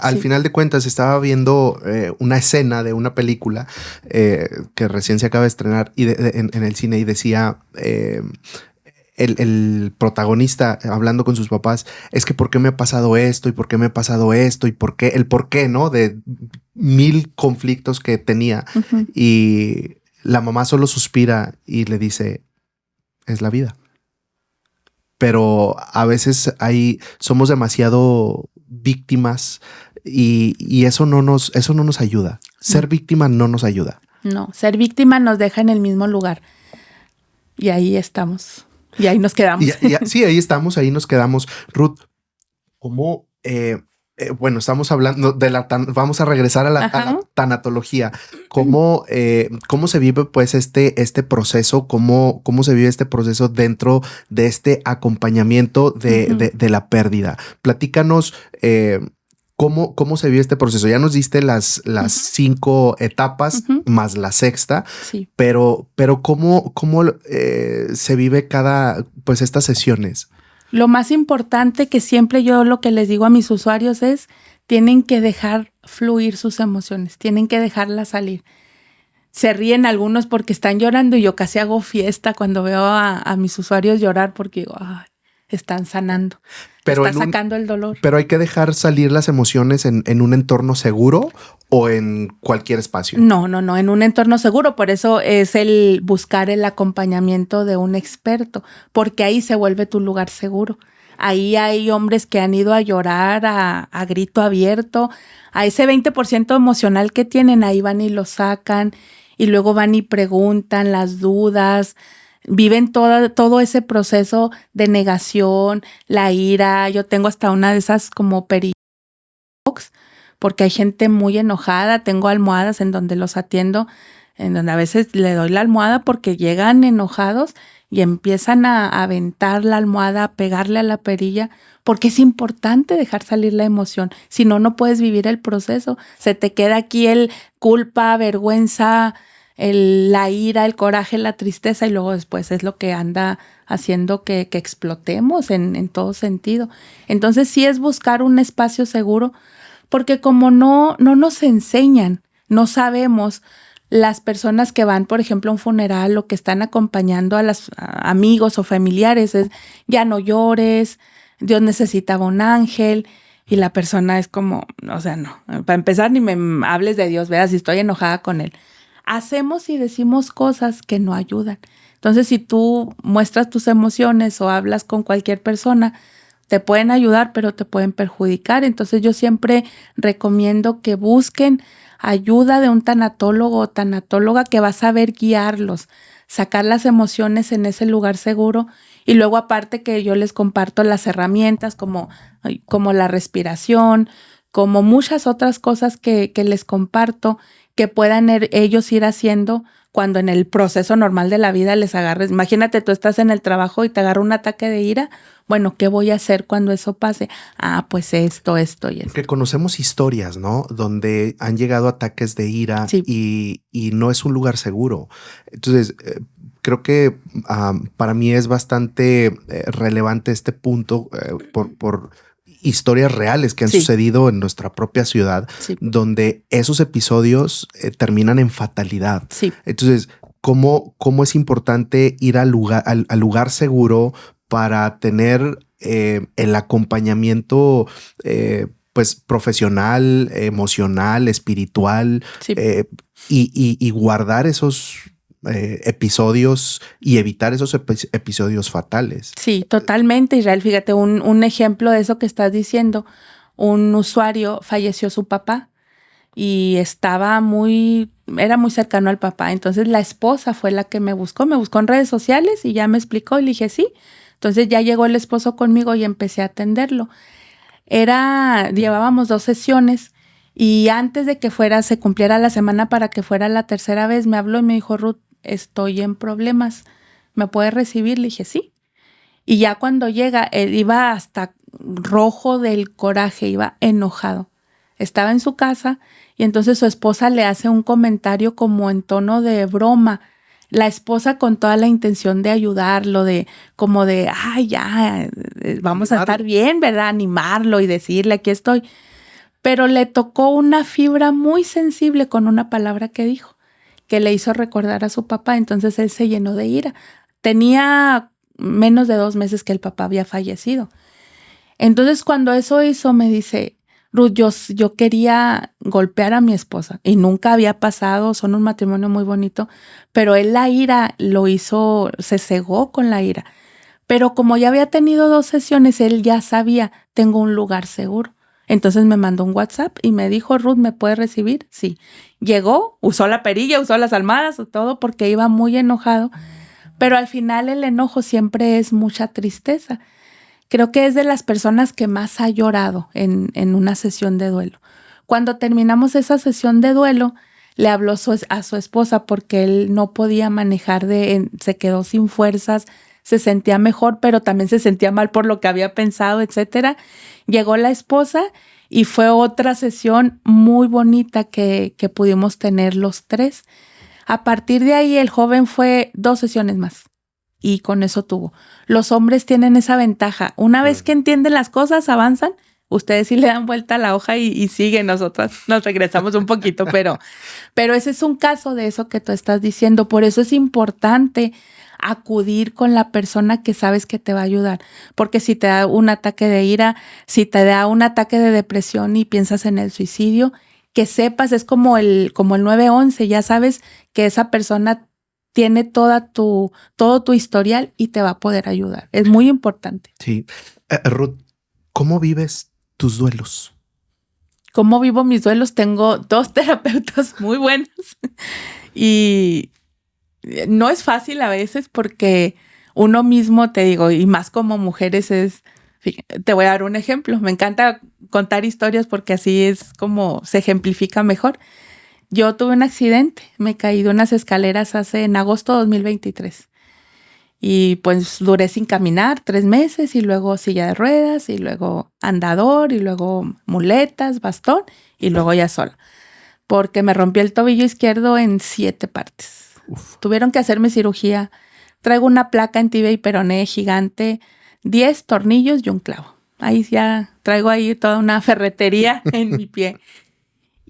Al final de cuentas estaba viendo una escena de una película que recién se acaba de estrenar en el cine y decía el protagonista hablando con sus papás, es que ¿por qué me ha pasado esto? ¿Y por qué me ha pasado esto? ¿Y por qué? El por qué, ¿no? De 1000 conflictos que tenía. Uh-huh. Y la mamá solo suspira y le dice, es la vida. Pero a veces somos demasiado víctimas y eso no nos ayuda. Ser víctima no nos ayuda. No, ser víctima nos deja en el mismo lugar. Y ahí estamos. Y ahí nos quedamos. Sí, ahí estamos, ahí nos quedamos. Ruth, ¿cómo? Bueno, estamos hablando de vamos a regresar a la tanatología. ¿Cómo se vive pues este proceso? ¿Cómo se vive este proceso dentro de este acompañamiento de la pérdida? Platícanos ¿cómo se vive este proceso? Ya nos diste las 5 etapas más la sexta, sí. pero ¿cómo se vive pues estas sesiones? Lo más importante que siempre yo lo que les digo a mis usuarios es, tienen que dejar fluir sus emociones, tienen que dejarlas salir. Se ríen algunos porque están llorando y yo casi hago fiesta cuando veo a mis usuarios llorar porque digo, están sanando, están sacando el dolor. Pero hay que dejar salir las emociones en un entorno seguro o en cualquier espacio. No, en un entorno seguro. Por eso es el buscar el acompañamiento de un experto, porque ahí se vuelve tu lugar seguro. Ahí hay hombres que han ido a llorar a grito abierto. A ese 20% emocional que tienen, ahí van y lo sacan y luego van y preguntan las dudas. Viven todo ese proceso de negación, la ira. Yo tengo hasta una de esas como porque hay gente muy enojada. Tengo almohadas en donde los atiendo, en donde a veces le doy la almohada porque llegan enojados y empiezan a aventar la almohada, a pegarle a la perilla, porque es importante dejar salir la emoción. Si no, no puedes vivir el proceso. Se te queda aquí el culpa, vergüenza, la ira, el coraje, la tristeza y luego después es lo que anda haciendo que explotemos en todo sentido. Entonces sí es buscar un espacio seguro porque como no nos enseñan, no sabemos, las personas que van, por ejemplo, a un funeral o que están acompañando a los amigos o familiares es, ya no llores, Dios necesitaba un ángel. Y la persona es como, o sea, no, para empezar ni me hables de Dios, veas si estoy enojada con él. Hacemos y decimos cosas que no ayudan. Entonces, si tú muestras tus emociones o hablas con cualquier persona, te pueden ayudar, pero te pueden perjudicar. Entonces yo siempre recomiendo que busquen ayuda de un tanatólogo o tanatóloga que va a saber guiarlos, sacar las emociones en ese lugar seguro. Y luego aparte que yo les comparto las herramientas como la respiración, como muchas otras cosas que les comparto que puedan ellos ir haciendo cuando en el proceso normal de la vida les agarres. Imagínate, tú estás en el trabajo y te agarra un ataque de ira. Bueno, ¿qué voy a hacer cuando eso pase? Pues esto y esto. Porque conocemos historias, ¿no? Donde han llegado ataques de ira sí. y no es un lugar seguro. Entonces, creo que para mí es bastante relevante este punto por historias reales que han sucedido en nuestra propia ciudad, donde esos episodios terminan en fatalidad. Sí. Entonces, ¿cómo es importante ir al lugar seguro para tener el acompañamiento pues profesional, emocional, espiritual, y guardar esos episodios y evitar esos episodios fatales? Sí, totalmente, Israel. Fíjate, un ejemplo de eso que estás diciendo. Un usuario falleció su papá y era muy cercano al papá. Entonces la esposa fue la que me buscó en redes sociales y ya me explicó y le dije sí. Entonces ya llegó el esposo conmigo y empecé a atenderlo. Llevábamos 2 sesiones y antes de que se cumpliera la semana para que fuera la tercera vez, me habló y me dijo, Ruth, estoy en problemas, ¿me puedes recibir? Le dije sí. Y ya cuando llega, él iba hasta rojo del coraje, iba enojado. Estaba en su casa y entonces su esposa le hace un comentario como en tono de broma. La esposa con toda la intención de ayudarlo, vamos a estar bien, ¿verdad? Animarlo y decirle, aquí estoy. Pero le tocó una fibra muy sensible con una palabra que dijo, que le hizo recordar a su papá. Entonces él se llenó de ira. Tenía menos de 2 meses que el papá había fallecido. Entonces cuando eso hizo, me dice, Ruth, yo quería golpear a mi esposa y nunca había pasado, son un matrimonio muy bonito, pero él la ira lo hizo, se cegó con la ira. Pero como ya había tenido 2 sesiones, él ya sabía, tengo un lugar seguro. Entonces me mandó un WhatsApp y me dijo, Ruth, ¿me puedes recibir? Sí. Llegó, usó la perilla, usó las almohadas, todo porque iba muy enojado. Pero al final el enojo siempre es mucha tristeza. Creo que es de las personas que más ha llorado en una sesión de duelo. Cuando terminamos esa sesión de duelo, le habló a su esposa porque él no podía manejar, se quedó sin fuerzas, se sentía mejor, pero también se sentía mal por lo que había pensado, etcétera. Llegó la esposa y fue otra sesión muy bonita que pudimos tener los 3. A partir de ahí, el joven fue 2 sesiones más y con eso tuvo. Los hombres tienen esa ventaja. Una vez que entienden las cosas, avanzan. Ustedes sí le dan vuelta a la hoja y siguen. Nosotras nos regresamos un poquito, pero ese es un caso de eso que tú estás diciendo. Por eso es importante acudir con la persona que sabes que te va a ayudar. Porque si te da un ataque de ira, si te da un ataque de depresión y piensas en el suicidio, que sepas, es como el 911, ya sabes que esa persona tiene todo tu historial y te va a poder ayudar. Es muy importante. Sí. Ruth, ¿cómo vives tus duelos? ¿Cómo vivo mis duelos? Tengo 2 terapeutas muy buenos y no es fácil a veces porque uno mismo, te digo, y más como mujeres te voy a dar un ejemplo. Me encanta contar historias porque así es como se ejemplifica mejor. Yo tuve un accidente, me caí de unas escaleras en agosto de 2023 y pues duré sin caminar 3 meses y luego silla de ruedas y luego andador y luego muletas, bastón y luego ya sola porque me rompí el tobillo izquierdo en 7 partes. Uf. Tuvieron que hacerme cirugía. Traigo una placa en tibia y peroné gigante, 10 tornillos y un clavo. Ahí ya traigo ahí toda una ferretería en mi pie.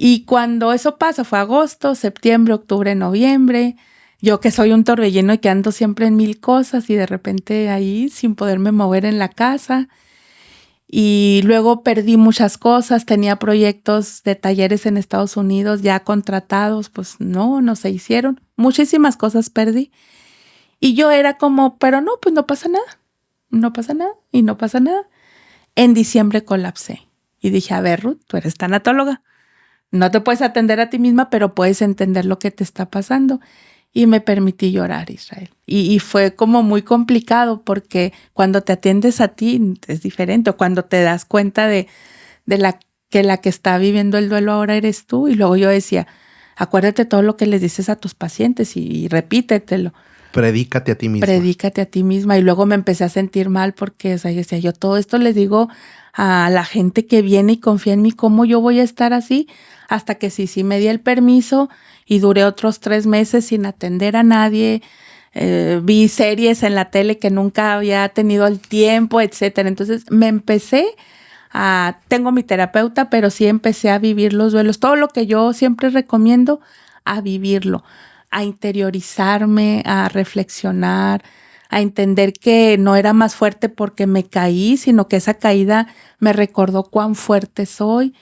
Y cuando eso pasa, fue agosto, septiembre, octubre, noviembre. Yo que soy un torbellino y que ando siempre en 1000 cosas y de repente ahí sin poderme mover en la casa. Y luego perdí muchas cosas, tenía proyectos de talleres en Estados Unidos ya contratados, pues no se hicieron. Muchísimas cosas perdí. Y yo era como, pero no, pues no pasa nada y no pasa nada. En diciembre colapsé y dije, a ver, Ruth, tú eres tanatóloga. No te puedes atender a ti misma, pero puedes entender lo que te está pasando. Y me permití llorar, Israel. Y fue como muy complicado porque cuando te atiendes a ti es diferente. O cuando te das cuenta de la que está viviendo el duelo ahora eres tú. Y luego yo decía, acuérdate todo lo que les dices a tus pacientes y repítetelo. Predícate a ti misma. Predícate a ti misma. Y luego me empecé a sentir mal porque, o sea, yo decía, yo todo esto les digo a la gente que viene y confía en mí, ¿cómo yo voy a estar así? Hasta que sí me di el permiso y duré otros 3 meses sin atender a nadie. Vi series en la tele que nunca había tenido el tiempo, etcétera. Entonces me empecé tengo mi terapeuta, pero sí empecé a vivir los duelos. Todo lo que yo siempre recomiendo, a vivirlo, a interiorizarme, a reflexionar, a entender que no era más fuerte porque me caí, sino que esa caída me recordó cuán fuerte soy.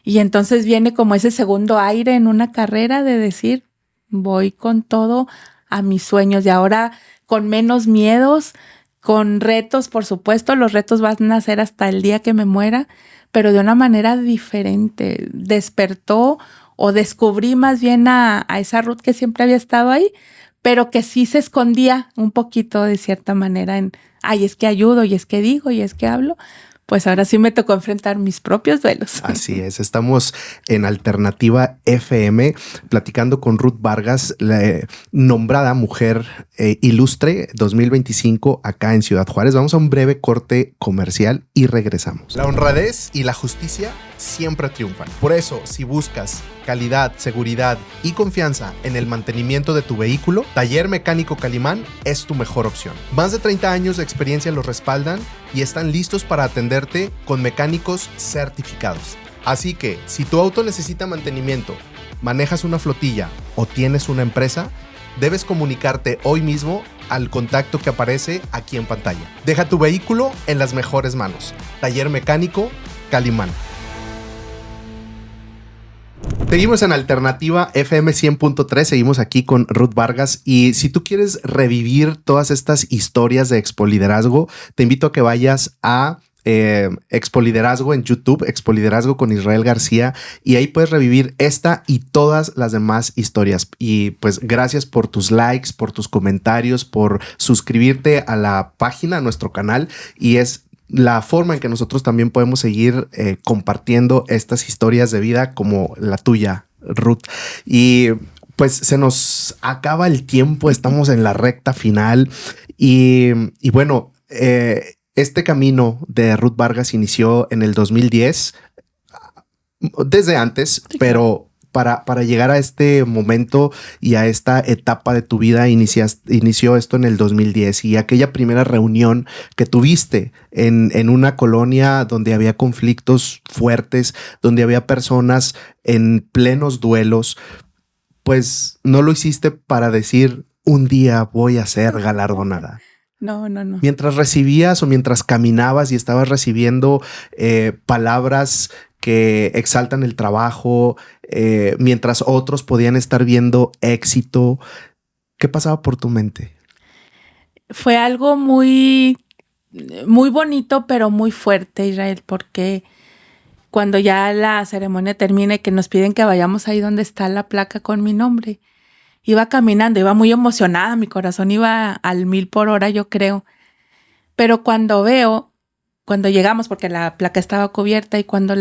Y entonces viene como ese segundo aire en una carrera de decir, voy con todo a mis sueños y ahora con menos miedos, con retos, por supuesto, los retos van a ser hasta el día que me muera, pero de una manera diferente. Despertó o descubrí más bien a esa Ruth que siempre había estado ahí, pero que sí se escondía un poquito de cierta manera en, ay, es que ayudo y es que digo y es que hablo. Pues ahora sí me tocó enfrentar mis propios duelos. Así es, estamos en Alternativa FM platicando con Ruth Vargas, la nombrada Mujer Ilustre 2025 acá en Ciudad Juárez. Vamos a un breve corte comercial y regresamos. La honradez y la justicia siempre triunfan. Por eso, si buscas calidad, seguridad y confianza en el mantenimiento de tu vehículo, Taller Mecánico Calimán es tu mejor opción. Más de 30 años de experiencia los respaldan y están listos para atenderte con mecánicos certificados. Así que, si tu auto necesita mantenimiento, manejas una flotilla o tienes una empresa, debes comunicarte hoy mismo al contacto que aparece aquí en pantalla. Deja tu vehículo en las mejores manos. Taller Mecánico Calimán. Seguimos en Alternativa FM 100.3, seguimos aquí con Ruth Vargas y si tú quieres revivir todas estas historias de expoliderazgo, te invito a que vayas a Expoliderazgo en YouTube, Expoliderazgo con Israel García, y ahí puedes revivir esta y todas las demás historias. Y pues gracias por tus likes, por tus comentarios, por suscribirte a la página, a nuestro canal, y es la forma en que nosotros también podemos seguir compartiendo estas historias de vida como la tuya, Ruth. Y pues se nos acaba el tiempo, estamos en la recta final y bueno, este camino de Ruth Vargas inició en el 2010, desde antes, sí, pero para llegar a este momento y a esta etapa de tu vida inició esto en el 2010 y aquella primera reunión que tuviste en una colonia donde había conflictos fuertes, donde había personas en plenos duelos, pues no lo hiciste para decir un día voy a ser galardonada. No. Mientras recibías o mientras caminabas y estabas recibiendo palabras que exaltan el trabajo, mientras otros podían estar viendo éxito, ¿qué pasaba por tu mente? Fue algo muy, muy bonito, pero muy fuerte, Israel, porque cuando ya la ceremonia termina y que nos piden que vayamos ahí donde está la placa con mi nombre, iba caminando, iba muy emocionada, mi corazón iba al 1000 por hora, yo creo. Pero cuando llegamos, porque la placa estaba cubierta y cuando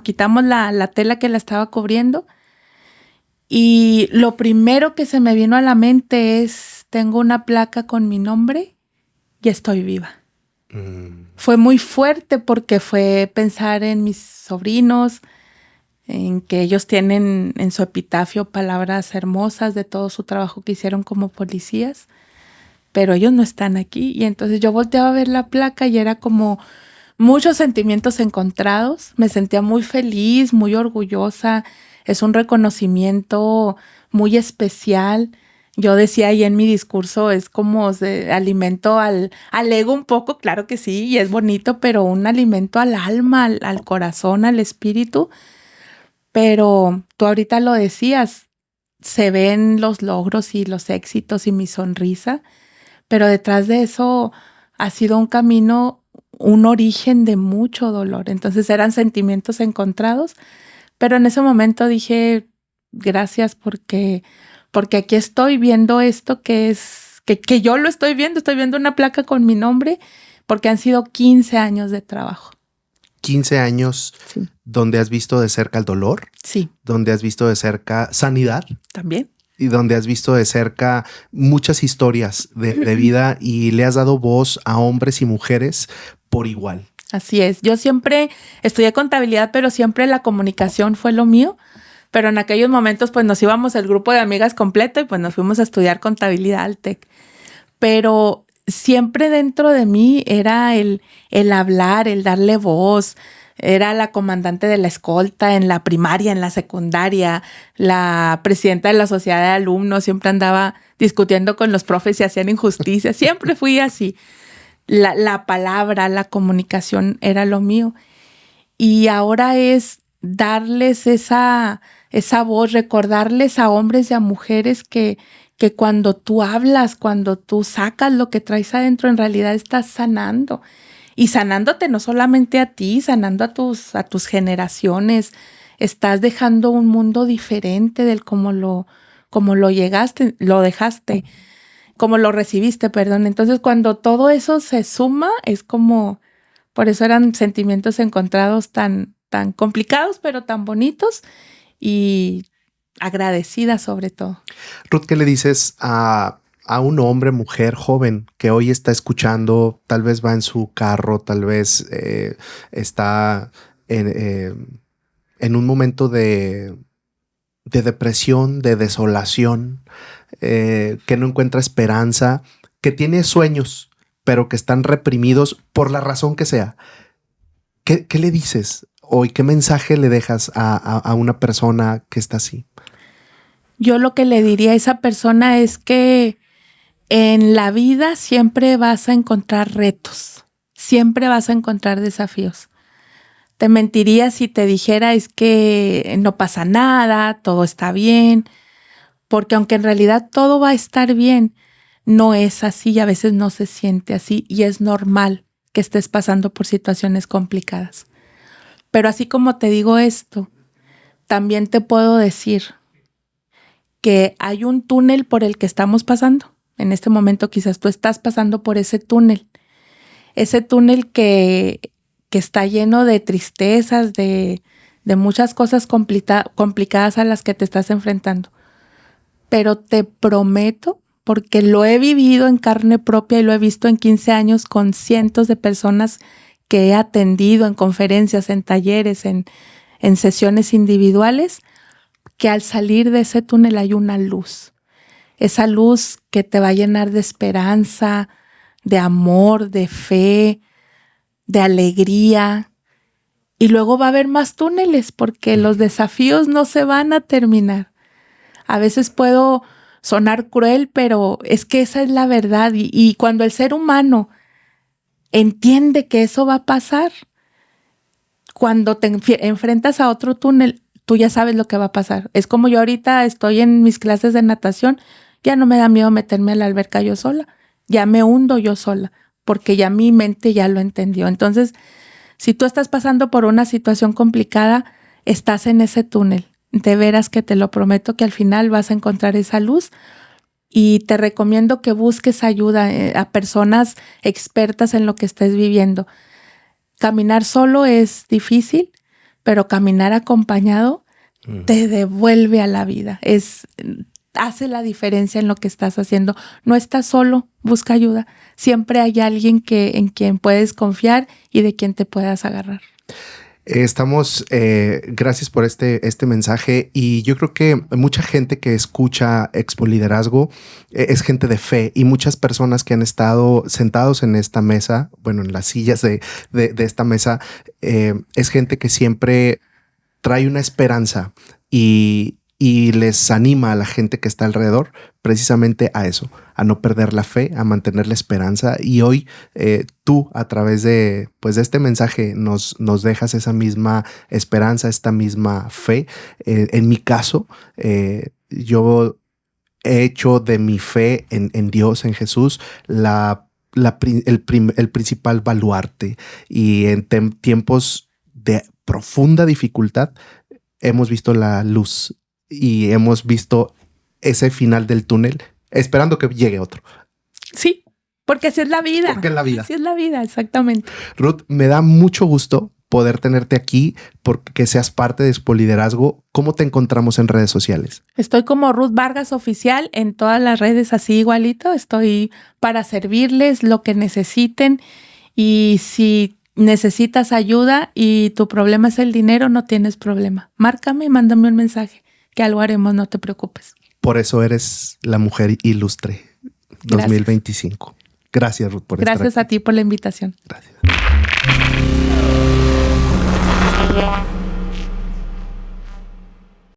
quitamos la tela que la estaba cubriendo, y lo primero que se me vino a la mente es, tengo una placa con mi nombre y estoy viva. Fue muy fuerte porque fue pensar en mis sobrinos, en que ellos tienen en su epitafio palabras hermosas de todo su trabajo que hicieron como policías, pero ellos no están aquí. Y entonces yo volteaba a ver la placa y era como muchos sentimientos encontrados. Me sentía muy feliz, muy orgullosa. Es un reconocimiento muy especial. Yo decía ahí en mi discurso, es como alimento al ego un poco, claro que sí, y es bonito, pero un alimento al alma, al corazón, al espíritu. Pero tú ahorita lo decías, se ven los logros y los éxitos y mi sonrisa, pero detrás de eso ha sido un camino un origen de mucho dolor. Entonces eran sentimientos encontrados, pero en ese momento dije, gracias porque aquí estoy viendo esto que yo lo estoy viendo una placa con mi nombre, porque han sido 15 años de trabajo. 15 años, sí. Donde has visto de cerca el dolor, sí. Donde has visto de cerca sanidad. También. Y donde has visto de cerca muchas historias de vida y le has dado voz a hombres y mujeres por igual. Así es. Yo siempre estudié contabilidad, pero siempre la comunicación fue lo mío. Pero en aquellos momentos, pues nos íbamos el grupo de amigas completo y pues nos fuimos a estudiar contabilidad al TEC. Pero siempre dentro de mí era el hablar, el darle voz. Era la comandante de la escolta en la primaria, en la secundaria, la presidenta de la sociedad de alumnos, siempre andaba discutiendo con los profes si hacían injusticias. Siempre fui así. La palabra, la comunicación era lo mío. Y ahora es darles esa voz, recordarles a hombres y a mujeres que cuando tú hablas, cuando tú sacas lo que traes adentro, en realidad estás sanando. Y sanándote no solamente a ti, sanando a tus generaciones. Estás dejando un mundo diferente del como lo dejaste, como lo recibiste, perdón. Entonces, cuando todo eso se suma, es como, por eso eran sentimientos encontrados tan complicados, pero tan bonitos y agradecida sobre todo. Ruth, ¿qué le dices a un hombre, mujer, joven que hoy está escuchando, tal vez va en su carro, tal vez está en un momento de depresión, de desolación, que no encuentra esperanza, que tiene sueños, pero que están reprimidos por la razón que sea? ¿Qué le dices hoy? ¿Qué mensaje le dejas a una persona que está así? Yo lo que le diría a esa persona es que en la vida siempre vas a encontrar retos, siempre vas a encontrar desafíos. Te mentiría si te dijera es que no pasa nada, todo está bien, porque aunque en realidad todo va a estar bien, no es así y a veces no se siente así y es normal que estés pasando por situaciones complicadas. Pero así como te digo esto, también te puedo decir que hay un túnel por el que estamos pasando. En este momento quizás tú estás pasando por ese túnel que está lleno de tristezas, de muchas cosas complicadas a las que te estás enfrentando. Pero te prometo, porque lo he vivido en carne propia y lo he visto en 15 años con cientos de personas que he atendido en conferencias, en talleres, en sesiones individuales, que al salir de ese túnel hay una luz. Esa luz que te va a llenar de esperanza, de amor, de fe, de alegría. Y luego va a haber más túneles porque los desafíos no se van a terminar. A veces puedo sonar cruel, pero es que esa es la verdad. Y cuando el ser humano entiende que eso va a pasar, cuando te enfrentas a otro túnel, tú ya sabes lo que va a pasar. Es como yo ahorita estoy en mis clases de natación, ya no me da miedo meterme a la alberca yo sola, ya me hundo yo sola, porque ya mi mente ya lo entendió. Entonces, si tú estás pasando por una situación complicada, estás en ese túnel. De veras que te lo prometo que al final vas a encontrar esa luz y te recomiendo que busques ayuda a personas expertas en lo que estés viviendo. Caminar solo es difícil, pero caminar acompañado te devuelve a la vida. Hace la diferencia en lo que estás haciendo. No estás solo, busca ayuda. Siempre hay alguien en quien puedes confiar y de quien te puedas agarrar. Estamos, gracias por este mensaje, y yo creo que mucha gente que escucha Expo Liderazgo es gente de fe, y muchas personas que han estado sentados en esta mesa, bueno, en las sillas de esta mesa, es gente que siempre trae una esperanza y les anima a la gente que está alrededor precisamente a eso, a no perder la fe, a mantener la esperanza. Y hoy tú, a través de este mensaje, nos dejas esa misma esperanza, esta misma fe. En mi caso, yo he hecho de mi fe en Dios, en Jesús, la el principal baluarte, y en tiempos de profunda dificultad hemos visto la luz y hemos visto ese final del túnel, esperando que llegue otro. Sí, porque así es la vida. Porque es la vida. Así es la vida, exactamente. Ruth, me da mucho gusto poder tenerte aquí, porque seas parte de Expoliderazgo. ¿Cómo te encontramos en redes sociales? Estoy como Ruth Vargas Oficial en todas las redes, así igualito. Estoy para servirles lo que necesiten, y si necesitas ayuda y tu problema es el dinero, no tienes problema. Márcame y mándame un mensaje, que algo haremos, no te preocupes. Por eso eres la mujer ilustre 2025. Gracias, Ruth, por estar aquí. Gracias a ti por la invitación. Gracias.